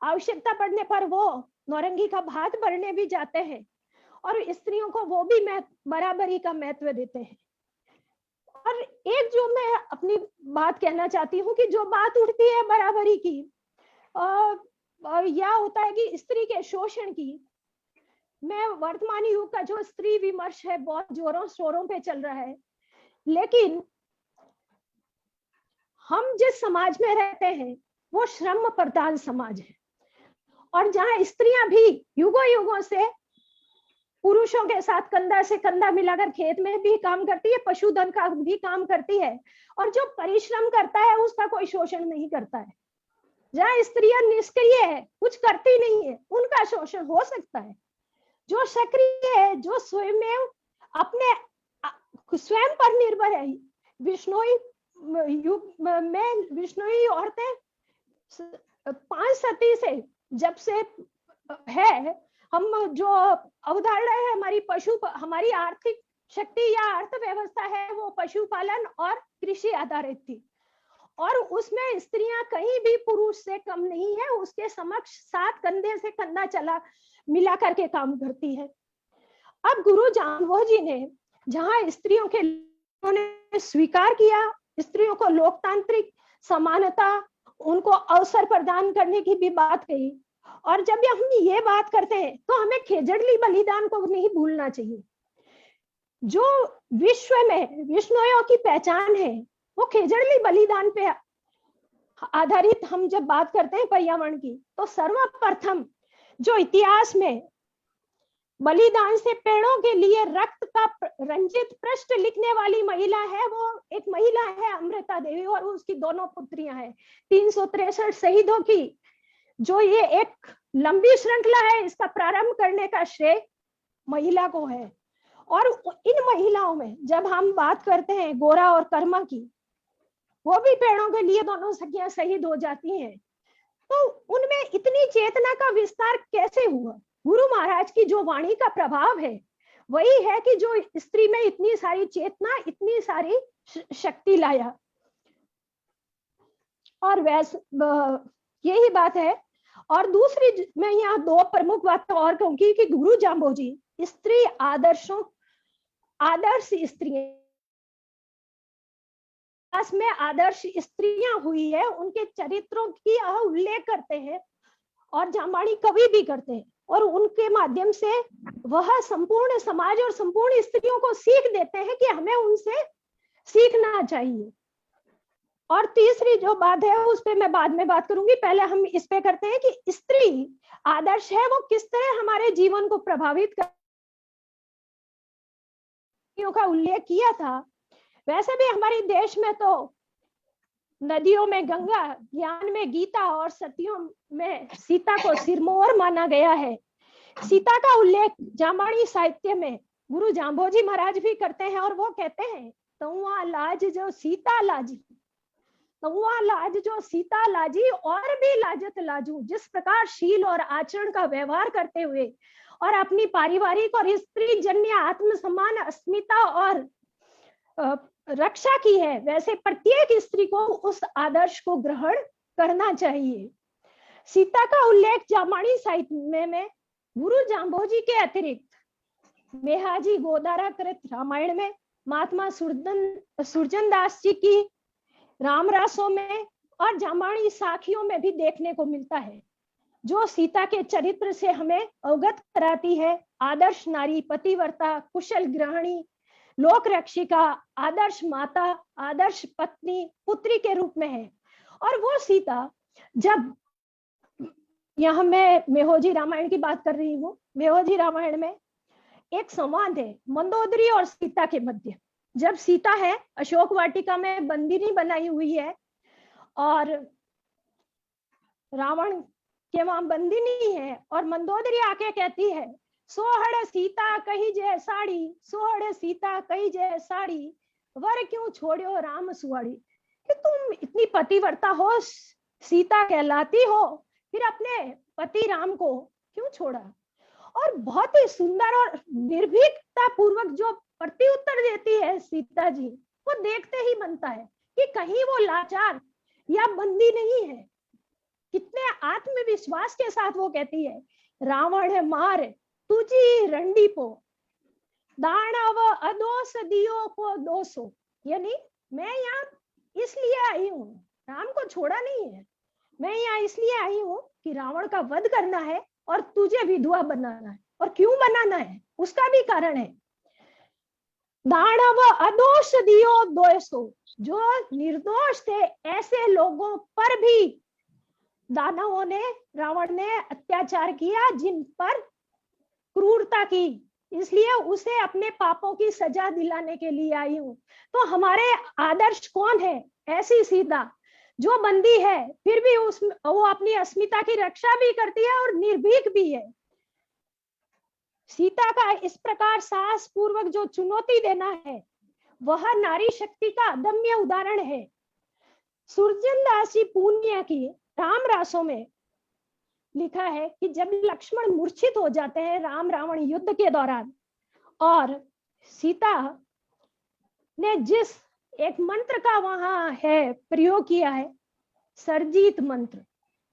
आवश्यकता पड़ने पर वो नौरंगी का भात भरने भी जाते हैं, और स्त्रियों को वो भी बराबरी का महत्व देते हैं। और एक जो मैं अपनी बात कहना चाहती हूँ कि जो बात उठती है बराबरी की, यह होता है कि स्त्री के शोषण की। मैं वर्तमान युग का जो स्त्री विमर्श है बहुत जोरों शोरों पे चल रहा है, लेकिन हम जिस समाज में रहते हैं वो श्रम प्रधान समाज है, और जहां स्त्रियां भी युगों युगों से पुरुषों के साथ कंधा से कंधा मिलाकर खेत में भी काम करती है, पशुधन का भी काम करती है, और जो परिश्रम करता है उसका कोई शोषण नहीं करता है। जहाँ स्त्रियां निष्क्रिय है, कुछ करती नहीं है, उनका शोषण हो सकता है। जो सक्रिय है, जो स्वयं अपने स्वयं पर निर्भर है, विष्णुई युग में विष्णुई औरतें 5 सती से जब से है, हम जो अवधारणा है हमारी हमारी आर्थिक शक्ति या अर्थव्यवस्था है वो पशुपालन और कृषि आधारित थी, और उसमें स्त्रियां कहीं भी पुरुष से कम नहीं है, उसके समक्ष साथ कंधे से कंधा चला मिला करके काम करती है। अब गुरु जाम्बोजी ने जहां स्त्रियों के उन्होंने स्वीकार किया, स्त्रियों को लोकतांत्रिक समानता, उनको अवसर प्रदान करने की भी बात कही, और जब हम ये बात करते हैं तो हमें खेजड़ली बलिदान को नहीं भूलना चाहिए। जो विश्व में विष्णुओं की पहचान है वो खेजड़ली बलिदान पे आधारित। हम जब बात करते हैं पर्यावरण की, तो सर्वप्रथम जो इतिहास में बलिदान से पेड़ों के लिए रक्त का रंजित पृष्ठ लिखने वाली महिला है, वो एक महिला है अमृता देवी, और उसकी 2 पुत्रियां हैं। 363 शहीदों की जो ये एक लंबी श्रृंखला है, इसका प्रारंभ करने का श्रेय महिला को है। और इन महिलाओं में जब हम बात करते हैं गोरा और कर्मा की, वो भी पेड़ों के लिए दोनों सखियां शहीद हो जाती हैं, तो उनमें इतनी चेतना का विस्तार कैसे हुआ? गुरु महाराज की जो वाणी का प्रभाव है वही है कि जो स्त्री में इतनी सारी चेतना, इतनी सारी शक्ति लाया। और वैसे यही बात है। और दूसरी मैं यहाँ 2 प्रमुख बातें और कहूंगी कि गुरु जाम्बोजी स्त्री आदर्श स्त्रियां में आदर्श स्त्रियां हुई है, उनके चरित्रों की उल्लेख करते हैं और जाम्बानी कवि भी करते हैं, और उनके माध्यम से वह संपूर्ण समाज और संपूर्ण स्त्रियों को सीख देते हैं कि हमें उनसे सीखना चाहिए। और तीसरी जो बात है उस पे मैं बाद में बात करूंगी, पहले हम इस पे करते हैं कि स्त्री आदर्श है वो किस तरह हमारे जीवन को प्रभावित कर का उल्लेख किया था। वैसे भी हमारे देश में तो नदियों में गंगा, ज्ञान में गीता और सतियों में सीता को सिरमौर माना गया है। सीता का उल्लेख जाम्बानी साहित्य में गुरु जाम्बोजी महाराज भी करते हैं, और वो कहते हैं तउआ लाज जो सीता लाजी, तउआ लाज जो सीता लाजी और भी लाजत लाजू। जिस प्रकार शील और आचरण का व्यवहार करते हुए और अपनी पारिवारिक और स्त्री जन्य आत्मसम्मान, अस्मिता और रक्षा की है, वैसे प्रत्येक स्त्री को उस आदर्श को ग्रहण करना चाहिए। सीता का उल्लेख जाम्बानी साहित्य में गुरु जाम्बोजी के अतिरिक्त मेहाजी गोदारा कृत रामायण में, महात्मा सुरजन दास जी की रामरासों में और जाम्बानी साखियों में भी देखने को मिलता है, जो सीता के चरित्र से हमें अवगत कराती है। आदर्श नारी, पतिव्रता, कुशल गृहिणी, लोक रक्षिका, आदर्श माता, आदर्श पत्नी, पुत्री के रूप में है। और वो सीता, जब यहाँ मैं मेहोजी रामायण की बात कर रही हूँ, मेहोजी रामायण में एक संवाद है मंदोदरी और सीता के मध्य। जब सीता है अशोक वाटिका में बंदिनी बनाई हुई है और रावण के वहां बंदिनी है, और मंदोदरी आके कहती है सोहड़ सीता कही जय साड़ी, सोहड़ सीता कही जय साड़ी, वर क्यों छोड़ो राम सुहाड़ी। कि तुम इतनी पतिव्रता हो, सीता कहलाती हो, फिर अपने पति राम को क्यों छोड़ा। और बहुत ही सुंदर और निर्भीकता पूर्वक जो प्रत्युत्तर देती है सीता जी, वो देखते ही बनता है कि कहीं वो लाचार या बंदी नहीं है। कितने आत्मविश्वास के साथ वो कहती है रावण मार तुझी रंडी पो, दानव अदोष दियो को दोषो। यानी मैं यहाँ इसलिए आई हूँ, राम को छोड़ा नहीं है, मैं यहाँ इसलिए आई हूँ कि रावण का वध करना है और तुझे विधवा बनाना है। और क्यों बनाना है उसका भी कारण है। दानव अदोष दियो दोषो, जो निर्दोष थे ऐसे लोगों पर भी दानवों ने, रावण ने अत्याचार किया, जिन पर क्रूरता की, इसलिए उसे अपने पापों की सजा दिलाने के लिए आई हूं। तो हमारे आदर्श कौन है? ऐसी सीता जो बंदी है फिर भी वो अपनी अस्मिता की रक्षा भी करती है और निर्भीक भी है। सीता का इस प्रकार साहस पूर्वक जो चुनौती देना है वह नारी शक्ति का अदम्य उदाहरण है। सुरजन दास जी पूनिया की राम रासों में लिखा है कि जब लक्ष्मण मूर्छित हो जाते हैं राम रावण युद्ध के दौरान, और सीता ने जिस एक मंत्र का वहां है प्रयोग किया है, सर्जित मंत्र,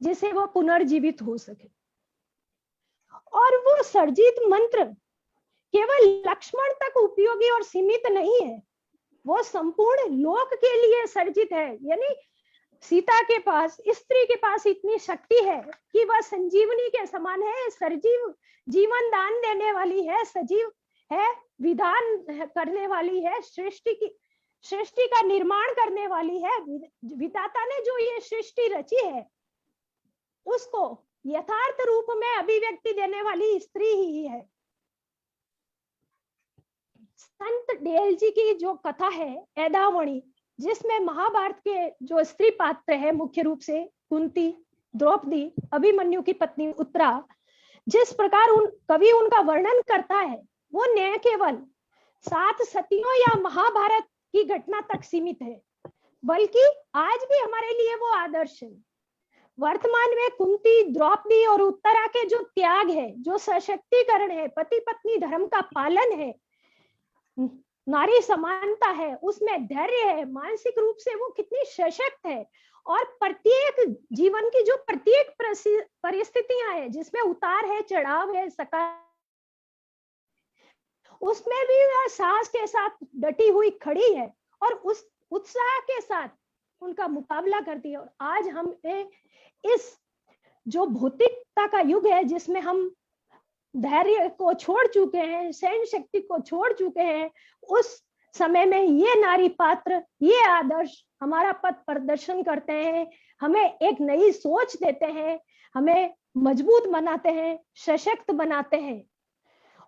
जिसे वो पुनर्जीवित हो सके, और वो सर्जित मंत्र केवल लक्ष्मण तक उपयोगी और सीमित नहीं है, वो संपूर्ण लोक के लिए सर्जित है। यानी सीता के पास, स्त्री के पास इतनी शक्ति है कि वह संजीवनी के समान है, सर्जीव, जीवन दान देने वाली है, सजीव है, विधान करने वाली है, सृष्टि का निर्माण करने वाली है। विधाता ने जो ये सृष्टि रची है उसको यथार्थ रूप में अभिव्यक्ति देने वाली स्त्री ही है। संत डेल जी की जो कथा है ऐदावणी, जिसमें महाभारत के जो स्त्री पात्र है मुख्य रूप से कुंती, द्रौपदी, अभिमन्यु की पत्नी उत्तरा, जिस प्रकार कवि उनका वर्णन करता है वो न केवल 7 सतियों या महाभारत की घटना तक सीमित है, बल्कि आज भी हमारे लिए वो आदर्श है। वर्तमान में कुंती, द्रौपदी और उत्तरा के जो त्याग है, जो सशक्तिकरण है, पति पत्नी धर्म का पालन है, नारी समानता है, उसमें धैर्य है, मानसिक रूप से वो कितनी सशक्त है, और प्रत्येक जीवन की जो प्रत्येक परिस्थितियां है जिसमें उतार है, चढ़ाव है, उसमें भी वह साहस के साथ डटी हुई खड़ी है और उस उत्साह के साथ उनका मुकाबला करती है। और आज हम इस जो भौतिकता का युग है जिसमें हम धैर्य को छोड़ चुके हैं, सहन शक्ति को छोड़ चुके हैं, उस समय में ये नारी पात्र, ये आदर्श हमारा पथ प्रदर्शन करते हैं, हमें एक नई सोच देते हैं, हमें मजबूत बनाते हैं, सशक्त बनाते हैं।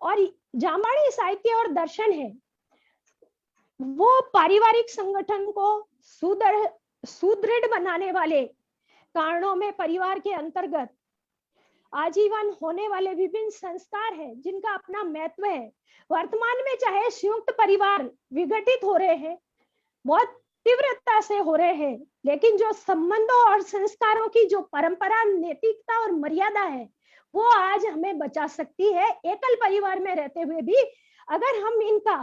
और जामवाणी साहित्य और दर्शन है वो पारिवारिक संगठन को सुदृढ़ बनाने वाले कारणों में परिवार के अंतर्गत आजीवन होने वाले विभिन्न संस्कार है जिनका अपना महत्व है। वर्तमान में चाहे संयुक्त परिवार विघटित हो रहे हैं, बहुत तीव्रता से हो रहे हैं, लेकिन जो संबंधों और संस्कारों की जो परंपरा, नैतिकता और मर्यादा है वो आज हमें बचा सकती है। एकल परिवार में रहते हुए भी अगर हम इनका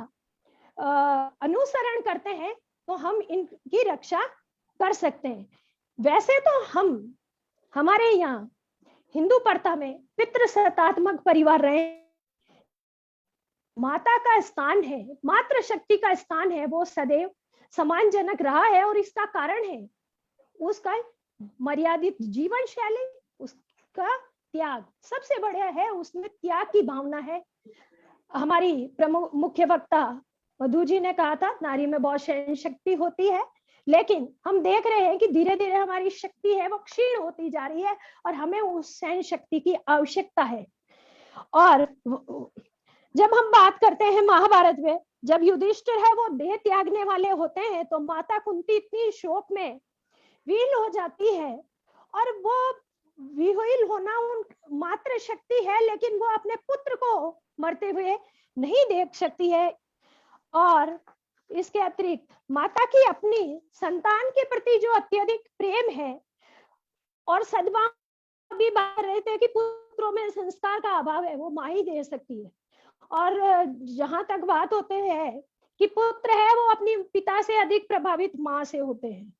अनुसरण करते हैं तो हम इनकी रक्षा कर सकते हैं। वैसे तो हमारे यहाँ हिंदू प्रथा में पितृ सत्तात्मक परिवार रहे, माता का स्थान है, मातृ शक्ति का स्थान है, वो सदैव सम्मानजनक रहा है। और इसका कारण है उसका मर्यादित जीवन शैली, उसका त्याग सबसे बढ़िया है, उसमें त्याग की भावना है। हमारी प्रमुख मुख्य वक्ता मधु जी ने कहा था नारी में बहुत सहन शक्ति होती है, लेकिन हम देख रहे हैं कि धीरे धीरे हमारी शक्ति है वो क्षीण होती जा रही है और हमें उस सहन शक्ति की आवश्यकता है। और जब हम बात करते हैं महाभारत में, जब युधिष्ठिर है वो देह त्यागने वाले होते हैं तो माता कुंती इतनी शोक में विलीन हो जाती है, और वो विहीन होना उन मातृ शक्ति है, लेकिन वो अपने पुत्र को मरते हुए नहीं देख सकती है। और इसके अतिरिक्त माता की अपनी संतान के प्रति जो अत्यधिक प्रेम है, और सद्भाव भी बात रहे थे कि पुत्रों में संस्कार का अभाव है, वो माँ ही दे सकती है। और जहां तक बात होते हैं कि पुत्र है वो अपनी पिता से अधिक प्रभावित माँ से होते हैं।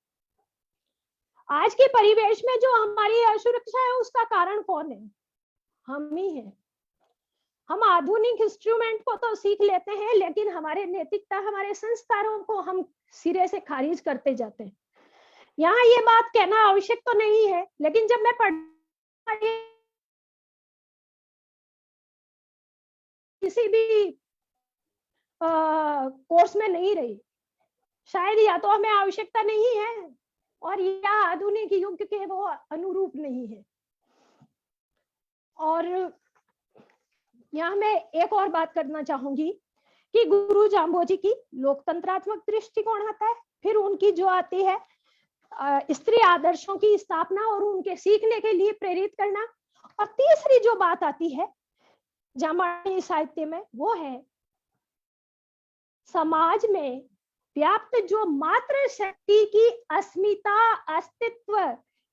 आज के परिवेश में जो हमारी असुरक्षा है उसका कारण कौन है? हम ही हैं। हम आधुनिक इंस्ट्रूमेंट को तो सीख लेते हैं, लेकिन हमारे नैतिकता, हमारे संस्कारों को हम सिरे से खारिज करते जाते हैं। यहाँ ये बात कहना आवश्यक तो नहीं है, लेकिन जब मैं किसी भी कोर्स में नहीं रही, शायद या तो हमें आवश्यकता नहीं है और या आधुनिक युग के वो अनुरूप नहीं है। और यहाँ मैं एक और बात करना चाहूंगी कि गुरु जाम्बोजी की लोकतंत्रात्मक दृष्टिकोण आता है, फिर उनकी जो आती है स्त्री आदर्शों की स्थापना और उनके सीखने के लिए प्रेरित करना, और तीसरी जो बात आती है जाम्बानी साहित्य में वो है समाज में व्याप्त जो मात्र शक्ति की अस्मिता अस्तित्व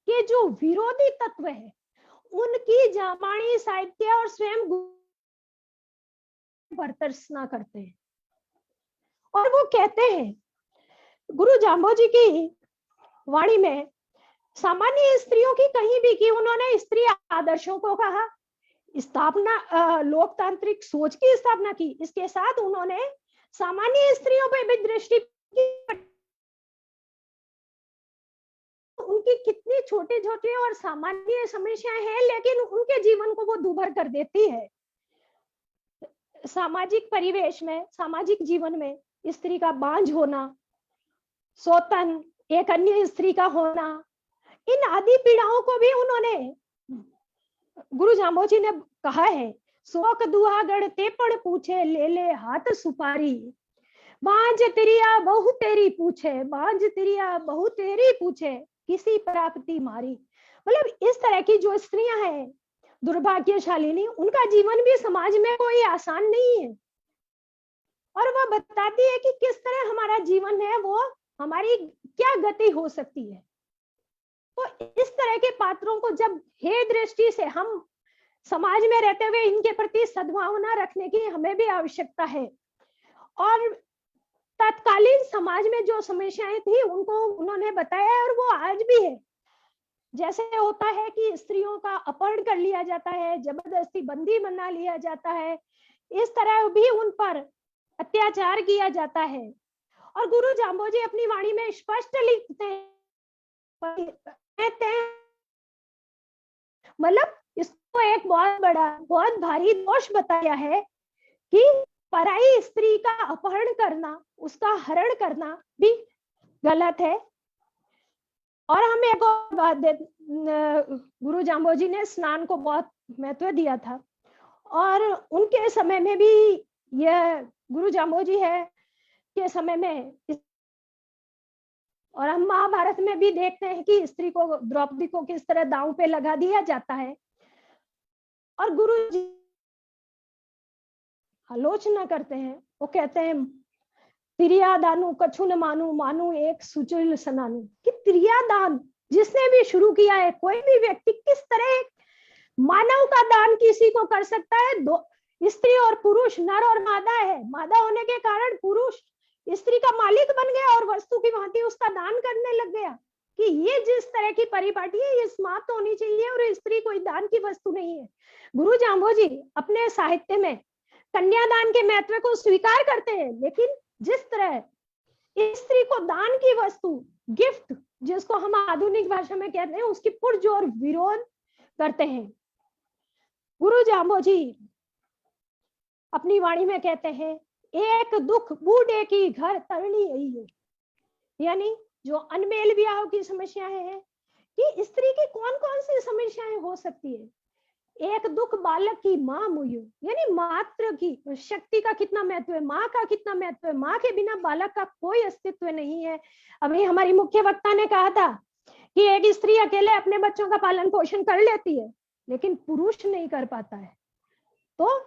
के जो विरोधी तत्व है उनकी जाम्बानी साहित्य और स्वयं भर्त्सना करते हैं। और वो कहते हैं गुरु जाम्बोजी की वाणी में सामान्य स्त्रियों की कहीं भी की उन्होंने स्त्री आदर्शों को कहा, स्थापना लोकतांत्रिक सोच की स्थापना की, इसके साथ उन्होंने सामान्य स्त्रियों पर भी दृष्टि की। उनकी कितनी छोटे छोटे और सामान्य समस्याएं हैं लेकिन उनके जीवन को वो दूभर कर देती है। सामाजिक परिवेश में, सामाजिक जीवन में स्त्री का बांझ होना, सौतन, एक अन्य स्त्री का होना, इन आदि पीड़ाओं को भी उन्होंने गुरु जाम्बोजी ने कहा है। शोक दुआगढ़ ते पण पूछे ले ले हाथ सुपारी, बांझ तिरिया बहु तेरी पूछे, बांझ तिरिया बहु तेरी पूछे, किसी प्राप्ति मारी। मतलब इस तरह की जो स्त्रियां हैं दुर्भाग्यशालिनी, उनका जीवन भी समाज में कोई आसान नहीं है। और वह बताती है कि किस तरह हमारा जीवन है, वो हमारी क्या गति हो सकती है। तो इस तरह के पात्रों को जब हे दृष्टि से हम समाज में रहते हुए इनके प्रति सद्भावना रखने की हमें भी आवश्यकता है। और तत्कालीन समाज में जो समस्याएं थी उनको उन्होंने बताया और वो आज भी है। जैसे होता है कि स्त्रियों का अपहरण कर लिया जाता है, जबरदस्ती बंदी बना लिया जाता है, इस तरह भी उन पर अत्याचार किया जाता है। और गुरु जाम्बोजी अपनी वाणी में स्पष्ट लिखते हैं, मतलब इसको एक बहुत बड़ा बहुत भारी दोष बताया है कि पराई स्त्री का अपहरण करना, उसका हरण करना भी गलत है। और हम एक और बात गुरु जाम्बोजी ने स्नान को बहुत महत्व दिया था और उनके समय में भी यह गुरु जाम्बोजी है के समय में, और हम महाभारत में भी देखते हैं कि स्त्री को, द्रौपदी को किस तरह दांव पे लगा दिया जाता है। और गुरु जी आलोचना करते हैं, वो कहते हैं त्रिया दानु कछु न मानू, मानू एक सुचुल सनानु, कि त्रिया दान जिसने भी शुरू किया है, कोई भी व्यक्ति किस तरह मानव का दान किसी को कर सकता है। दो स्त्री और पुरुष, नर और मादा है, मादा होने के कारण पुरुष स्त्री का मालिक बन गया और वस्तु की भांति उसका दान करने लग गया। कि ये जिस तरह की परिपाटी है ये समाप्त होनी चाहिए और स्त्री कोई दान की वस्तु नहीं है। गुरु जाम्बोजी अपने साहित्य में कन्यादान के महत्व को स्वीकार करते हैं, लेकिन जिस तरह स्त्री को दान की वस्तु, गिफ्ट जिसको हम आधुनिक भाषा में कहते हैं, उसकी पुरजोर विरोध करते हैं। गुरु जाम्बोजी अपनी वाणी में कहते हैं, एक दुख बूढ़े की घर तरनी यही है, यानी जो अनमेल विवाह की समस्याएं हैं कि स्त्री की कौन कौन सी समस्याएं हो सकती है। एक दुख बालक की माँ मुयु, यानी मात्र की शक्ति का कितना महत्व है, माँ का कितना महत्व है। माँ के बिना बालक का कोई अस्तित्व नहीं है। अभी हमारी मुख्य वक्ता ने कहा था कि एक स्त्री अकेले अपने बच्चों का पालन पोषण कर लेती है लेकिन पुरुष नहीं कर पाता है। तो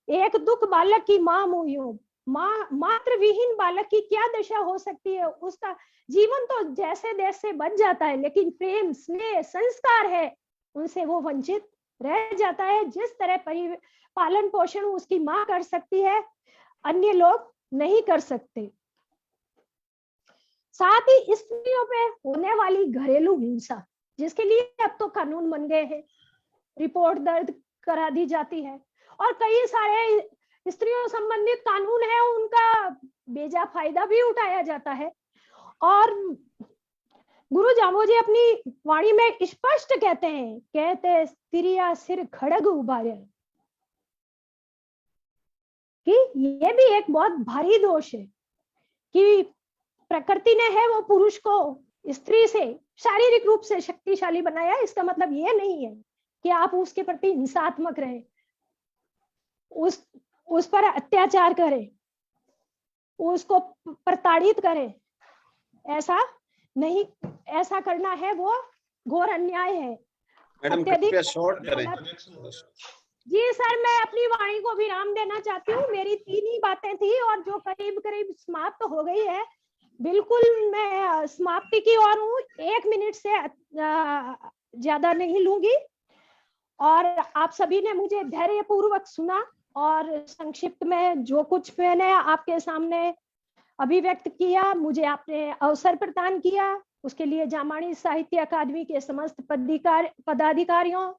एक दुख बालक की माँ मुयु, मात्र विहीन बालक की क्या दशा हो सकती है। उसका जीवन तो जैसे जैसे बच जाता है लेकिन प्रेम, स्नेह, संस्कार है उनसे वो वंचित रह जाता है। जिस तरह पालन पोषण उसकी माँ कर सकती है, अन्य लोग नहीं कर सकते। साथ ही स्त्रियों पे होने वाली घरेलू हिंसा, जिसके लिए अब तो कानून बन गए हैं, रिपोर्ट दर्ज करा दी जाती है और कई सारे स्त्रियों संबंधित कानून है, उनका बेजा फायदा भी उठाया जाता है। और गुरु जाम्बोजी अपनी वाणी में स्पष्ट कहते हैं, कहते स्त्रिया सिर खड़ग उबारे, कि ये भी एक बहुत भारी दोष है कि प्रकृति ने है वो पुरुष को स्त्री से शारीरिक रूप से शक्तिशाली बनाया। इसका मतलब ये नहीं है कि आप उसके प्रति हिंसात्मक रहे। उस पर अत्याचार करे, उसको प्रताड़ित करे, ऐसा नहीं, ऐसा करना है वो घोर अन्याय है। मैडम कृपया शॉर्ट करें। जी सर, मैं अपनी वाणी को विराम देना चाहती हूँ। मेरी 3 ही बातें थी और जो करीब करीब समाप्त हो गई है। बिल्कुल मैं समाप्ति की ओर हूँ, 1 मिनट से ज्यादा नहीं लूंगी। और आप सभी ने मुझे धैर्य पूर्वक सुना और संक्षिप्त में जो कुछ मैंने आपके सामने अभिव्यक्त किया, मुझे आपने अवसर प्रदान किया, उसके लिए जामवाणी साहित्य अकादमी के समस्त पदाधिकारियों,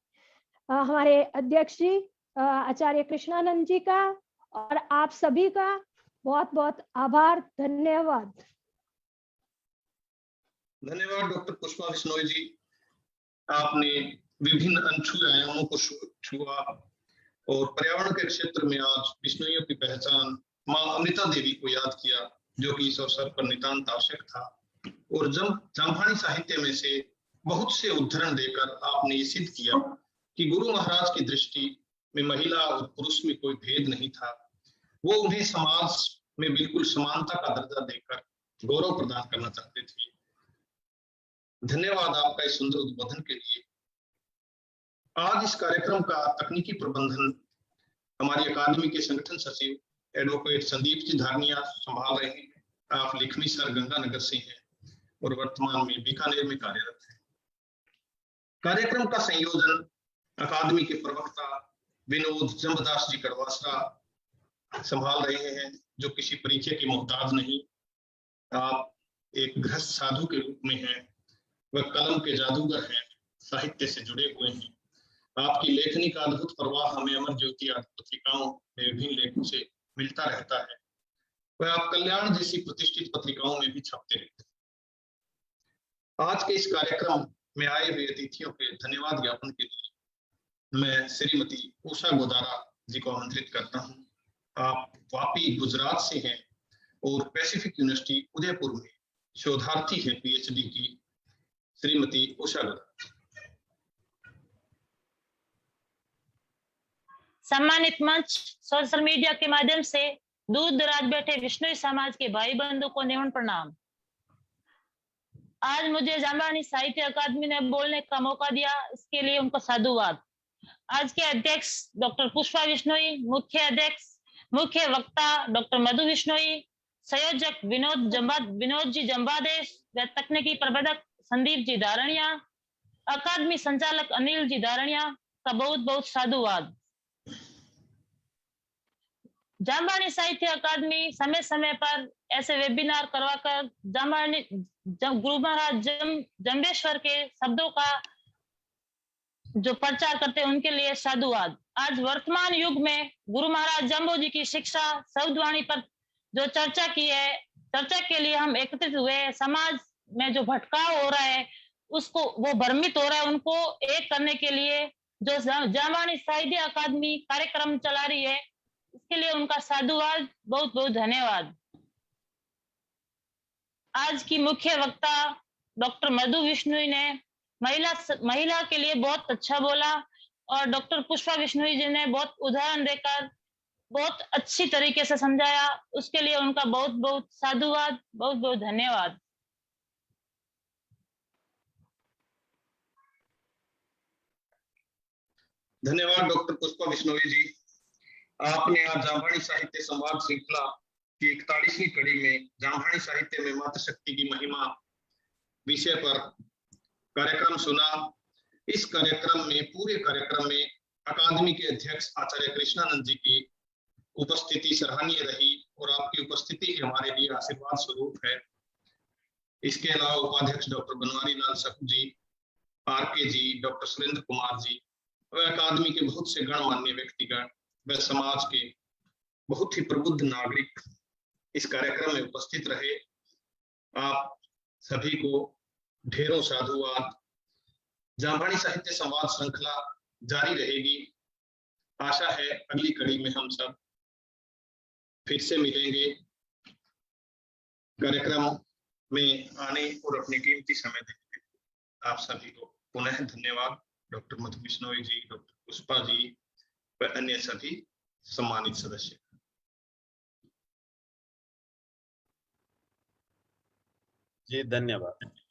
हमारे अध्यक्ष जी आचार्य कृष्णानंद जी का और आप सभी का बहुत बहुत आभार, धन्यवाद। धन्यवाद डॉक्टर पुष्पा बिश्नोई जी। आपने विभिन्न अनछुए आयामों को छुआ और पर्यावरण के क्षेत्र में आज बिश्नोइयों की पहचान मां अमृता देवी को याद किया, जो कि इस अवसर पर नितांत आवश्यक था। और जामवाणी साहित्य में से बहुत से उदाहरण देकर आपने ये सिद्ध किया कि गुरु महाराज की दृष्टि में महिला और पुरुष में कोई भेद नहीं था। वो उन्हें समाज में बिल्कुल समानता का दर्जा देकर गौरव प्रदान करना चाहते थे। धन्यवाद आपका इस सुंदर उद्बोधन के लिए। आज इस कार्यक्रम का तकनीकी प्रबंधन हमारी अकादमी के संगठन सचिव एडवोकेट संदीप जी धारनिया संभाल रहे हैं। आप लिखनी सर गंगानगर से हैं और वर्तमान में बीकानेर में कार्यरत हैं। कार्यक्रम का संयोजन अकादमी के प्रवक्ता विनोद जम्बदास जी कड़वासरा संभाल रहे हैं, जो किसी परिचय के मोहताज नहीं। आप एक गृहस्थ साधु के रूप में हैं, वह कलम के जादूगर हैं, साहित्य से जुड़े हुए हैं। आपकी लेखनी का अद्भुत प्रवाह हमें अमर ज्योति आदि पत्रिकाओं में विभिन्न लेखों से मिलता रहता है। वह आप कल्याण जैसी प्रतिष्ठित पत्रिकाओं में भी छपते रहते हैं। आज के इस कार्यक्रम में आए हुए अतिथियों के धन्यवाद ज्ञापन के लिए मैं श्रीमती उषा गोदारा जी को आमंत्रित करता हूँ। आप वापी गुजरात से हैं और पैसिफिक यूनिवर्सिटी उदयपुर में शोधार्थी है पीएचडी की श्रीमती उषा गोदारा। सम्मानित मंच, सोशल मीडिया के माध्यम से दूर दराज बैठे विश्नोई समाज के भाई बंधु को निमन प्रणाम। आज मुझे जामवाणी साहित्य अकादमी ने बोलने का मौका दिया, इसके लिए उनको साधुवाद। आज के अध्यक्ष डॉक्टर पुष्पा बिश्नोई, मुख्य वक्ता डॉक्टर मधु बिश्नोई, संयोजक विनोद जी जम्बादेश व तकनीकी प्रबंधक संदीप जी धारणिया, अकादमी संचालक अनिल जी धारणिया का बहुत बहुत साधुवाद। जामवाणी साहित्य अकादमी समय समय पर ऐसे वेबिनार करवाकर जामवाणी गुरु महाराज जम्बेश्वर के शब्दों का जो प्रचार करते हैं, उनके लिए साधुवाद। आज वर्तमान युग में गुरु महाराज जम्बो जी की शिक्षा शब्दवाणी पर जो चर्चा की है, चर्चा के लिए हम एकत्रित हुए। समाज में जो भटकाव हो रहा है, उसको वो भ्रमित हो रहा है, उनको एक करने के लिए जो जामवाणी साहित्य अकादमी कार्यक्रम चला रही है, इसके लिए उनका साधुवाद, बहुत बहुत धन्यवाद। आज की मुख्य वक्ता डॉक्टर मधु बिश्नोई ने महिला के लिए बहुत अच्छा बोला और डॉक्टर पुष्पा बिश्नोई जी ने बहुत उदाहरण देकर बहुत अच्छी तरीके से समझाया, उसके लिए उनका बहुत बहुत साधुवाद, बहुत बहुत धन्यवाद। धन्यवाद डॉक्टर पुष्पा बिश्नोई जी। आपने आज जामवाणी साहित्य संवाद श्रृंखला की 41वीं कड़ी में जामवाणी साहित्य में मातृशक्ति की महिमा विषय पर कार्यक्रम सुना। इस कार्यक्रम में, पूरे कार्यक्रम में अकादमी के अध्यक्ष आचार्य कृष्णानंद जी की उपस्थिति सराहनीय रही और आपकी उपस्थिति ही हमारे लिए आशीर्वाद स्वरूप है। इसके अलावा उपाध्यक्ष डॉक्टर बनवारी लाल सकू जी, आरके जी, डॉक्टर सुरेंद्र कुमार जी और अकादमी के बहुत से गणमान्य व्यक्तिगण व समाज के बहुत ही प्रबुद्ध नागरिक इस कार्यक्रम में उपस्थित रहे। आप सभी को ढेरों साधुवाद। जामवाणी साहित्य संवाद श्रृंखला जारी रहेगी। आशा है अगली कड़ी में हम सब फिर से मिलेंगे। कार्यक्रम में आने और अपने कीमती समय देने आप सभी को पुनः धन्यवाद। डॉक्टर मधु बिश्नोई जी, डॉक्टर पुष्पा जी व अन्य सभी सम्मानित सदस्य। जी धन्यवाद।